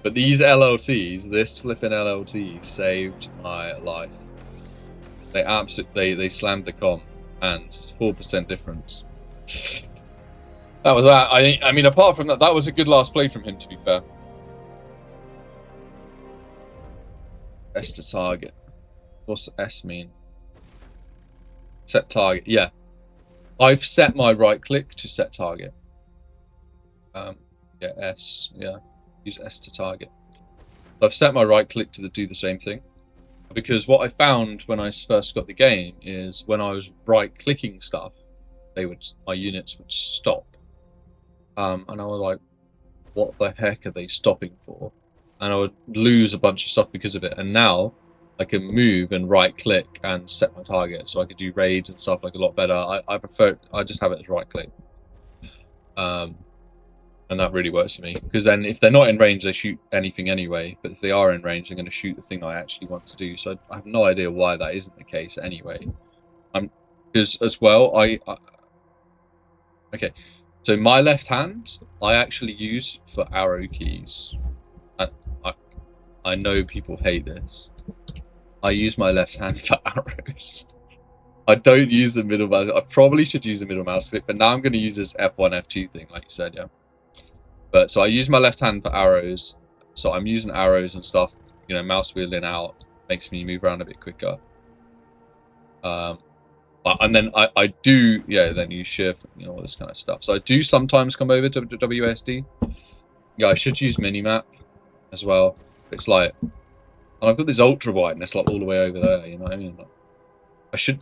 But these LLTs, this flipping LLT, saved my life. They slammed the com, and 4% difference. That was that. I mean, apart from that, that was a good last play from him, to be fair. S to target. What's S mean? Set target. Yeah. I've set my right click to set target. Yeah, S. Yeah. Use S to target. So I've set my right click to do the same thing. Because what I found when I first got the game is when I was right clicking stuff, my units would stop. And I was like, what the heck are they stopping for? And I would lose a bunch of stuff because of it. And now I can move and right click and set my target, so I could do raids and stuff like a lot better. I prefer, I just have it as right click, and that really works for me, because then if they're not in range, they shoot anything anyway, but if they are in range, they're going to shoot the thing I actually want to do. So I have no idea why that isn't the case anyway. Because as well, okay, so my left hand I actually use for arrow keys. I know people hate this. I use my left hand for arrows. I don't use the middle mouse. I probably should use the middle mouse click, but now I'm going to use this F1, F2 thing, like you said, yeah. But so I use my left hand for arrows. So I'm using arrows and stuff, you know, mouse wheeling out makes me move around a bit quicker. And then I do, yeah, then use shift, you know, all this kind of stuff. So I do sometimes come over to WASD. Yeah, I should use minimap as well. It's like, and I've got this ultra wide, and it's like all the way over there. You know what I mean? Like, I should,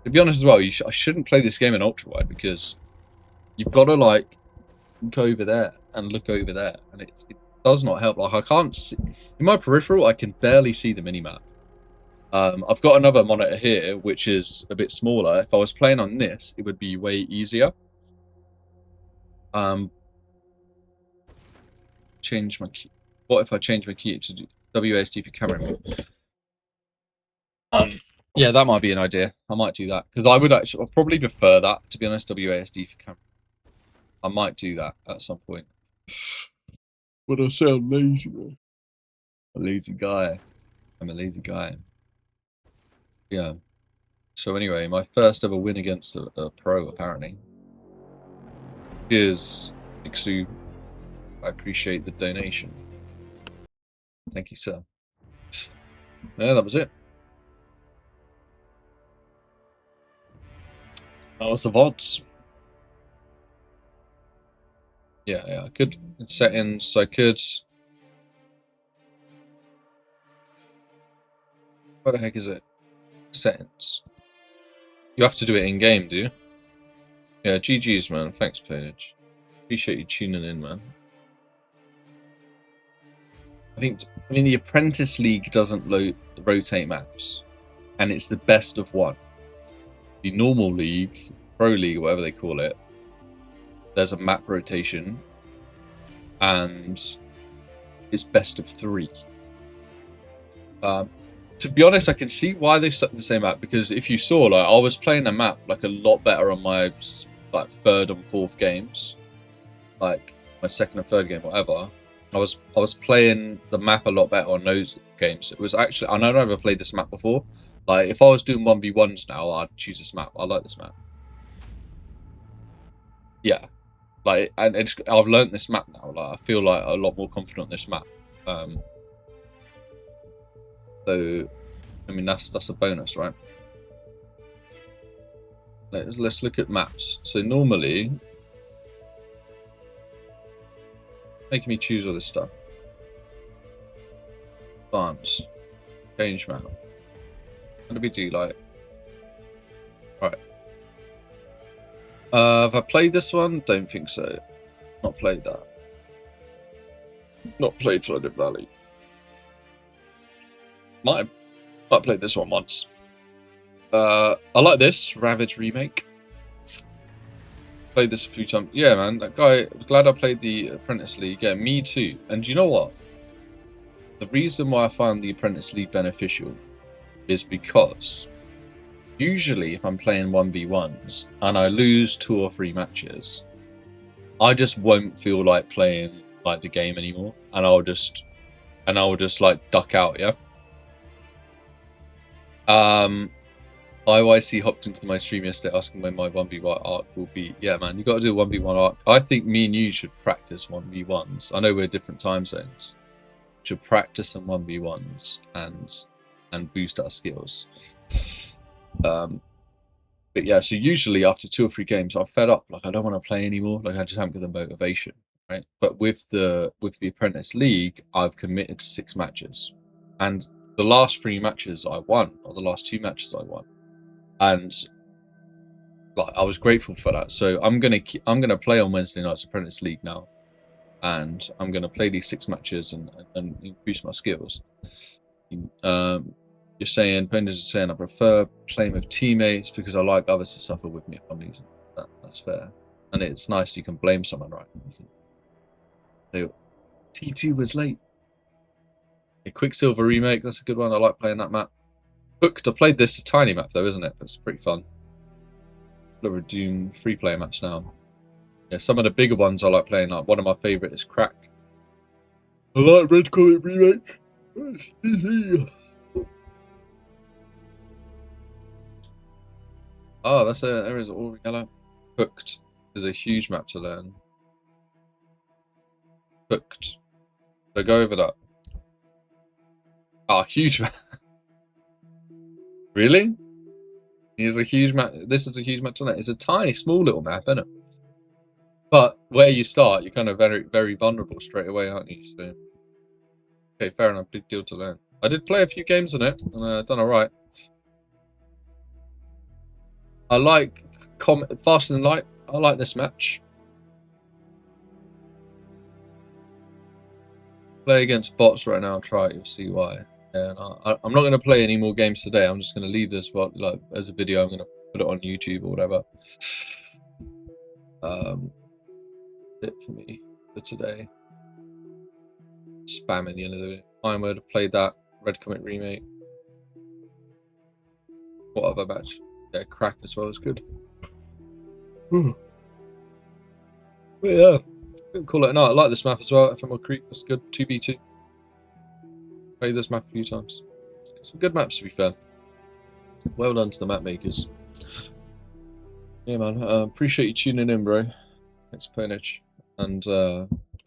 to be honest as well, I shouldn't play this game in ultra wide, because you've got to like look over there and look over there, and it does not help. Like I can't see in my peripheral, I can barely see the minimap. I've got another monitor here, which is a bit smaller. If I was playing on this, it would be way easier. Change my key. What if I change my key to WASD for camera move? Yeah, that might be an idea. I might do that, because I would actually, I'd probably prefer that, to be honest. WASD for camera. I might do that at some point. But I sound lazy, man. A lazy guy. I'm a lazy guy. Yeah. So anyway, my first ever win against a pro, apparently. Cheers, Ixu. I appreciate the donation. Thank you, sir. Yeah, that was it. That was the VODs. Yeah, I could. In settings, I could. What the heck is it? Settings. You have to do it in game, do you? Yeah, GG's, man. Thanks, Playnage. Appreciate you tuning in, man. I mean, the Apprentice League doesn't rotate maps, and it's the best of one. The normal league, pro league, whatever they call it, there's a map rotation, and it's best of 3. To be honest, I can see why they stuck the same map, because if you saw, like, I was playing the map like a lot better on my like 3rd and 4th games, like my 2nd and 3rd game, whatever. I was playing the map a lot better on those games. It was actually, I never played this map before. Like, if I was doing 1v1's now, I'd choose this map. I like this map. Yeah, like, and I've learned this map now. Like, I feel like a lot more confident on this map. So, I mean, that's a bonus, right? Let's look at maps. So normally, making me choose all this stuff. Advance. Change map. What do we do, like? Right. Have I played this one? Don't think so. Not played that. Not played Flooded Valley. Might have played this one once. I like this Ravage remake. Played this a few times. Yeah, man, that guy. Glad I played the Apprentice League. Yeah, me too. And do you know what? The reason why I find the Apprentice League beneficial is because usually if I'm playing 1v1s and I lose 2 or 3 matches, I just won't feel like playing like the game anymore, and I'll just like duck out. Yeah. IYC hopped into my stream yesterday asking when my 1v1 arc will be. Yeah, man, you got to do a 1v1 arc. I think me and you should practice 1v1s. I know we're different time zones. Should practice some 1v1s and boost our skills. But yeah, so usually after 2 or 3 games, I'm fed up. Like, I don't want to play anymore. Like, I just haven't got the motivation, right? But with the Apprentice League, I've committed to 6 matches, and the last 3 matches I won, or the last 2 matches I won, and like, I was grateful for that. So I'm gonna play on Wednesday night's Apprentice League now, and I'm gonna play these 6 matches and boost my skills. You're saying, Apprentice is saying, I prefer playing with teammates because I like others to suffer with me if I'm losing. That's fair. And it's nice you can blame someone, right? You can say, TT was late. A Quicksilver remake, that's a good one. I like playing that map. Hooked, I played this tiny map though, isn't it? It's pretty fun. A lot of Doom free player maps now. Yeah, some of the bigger ones I like playing. Like one of my favourite is Crack. I like Red Comet remake. Oh, that's a there is all yellow. Hooked is a huge map to learn. Hooked. So go over that. Ah, huge map. Really? It's a huge map. This is a huge map to learn. It's a tiny, small little map, isn't it? But where you start, you're kind of very, very vulnerable straight away, aren't you? So, okay, fair enough. Big deal to learn. I did play a few games on it, and done alright. I like Faster Than Light. I like this match. Play against bots right now. Try it. You'll see why. Yeah, I'm not going to play any more games today. I'm just going to leave this like as a video. I'm going to put it on YouTube or whatever. It for me for today. Spam at the end of the video. I would have played that Red Comet remake. What other match? Yeah, Crack as well is good. But yeah, call it a night. I like this map as well. FML Creek was good. 2v2. Played this map a few times. Some good maps to be fair. Well done to the map makers. Yeah, man. Appreciate you tuning in, bro. Thanks, Pernich. And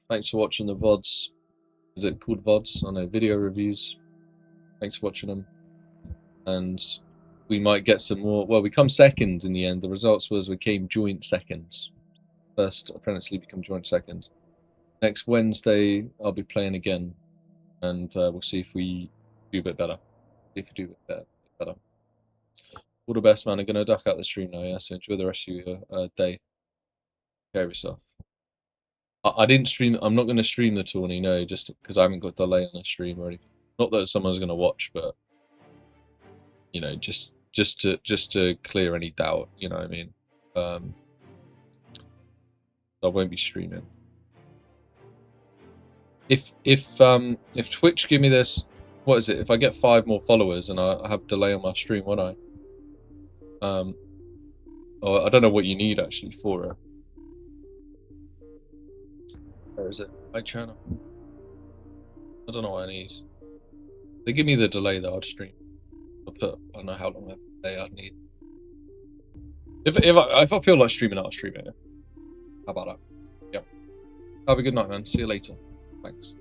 thanks for watching the VODs. Is it called VODs? I know, video reviews. Thanks for watching them. And we might get some more. Well, we come second in the end. The results was we came joint seconds. First Apprentice League become joint second. Next Wednesday, I'll be playing again. And we'll see if we do a bit better. See if we do a bit better. All the best, man. I'm going to duck out the stream now, yeah? So enjoy the rest of your day. Take care of yourself. I didn't stream. I'm not going to stream the tourney, no, just because I haven't got delay on the stream or anything. Not that someone's going to watch, but you know, just to clear any doubt. You know what I mean? I won't be streaming. If Twitch give me this, what is it? If I get 5 more followers and I have delay on my stream, won't I? Or I don't know what you need actually for it. Where is it? My channel. I don't know what I need. They give me the delay though, I'd stream. I'll put, I don't know how long that delay I'd need. If I feel like streaming, I'll stream it. How about that? Yep. Have a good night, man. See you later. Thanks.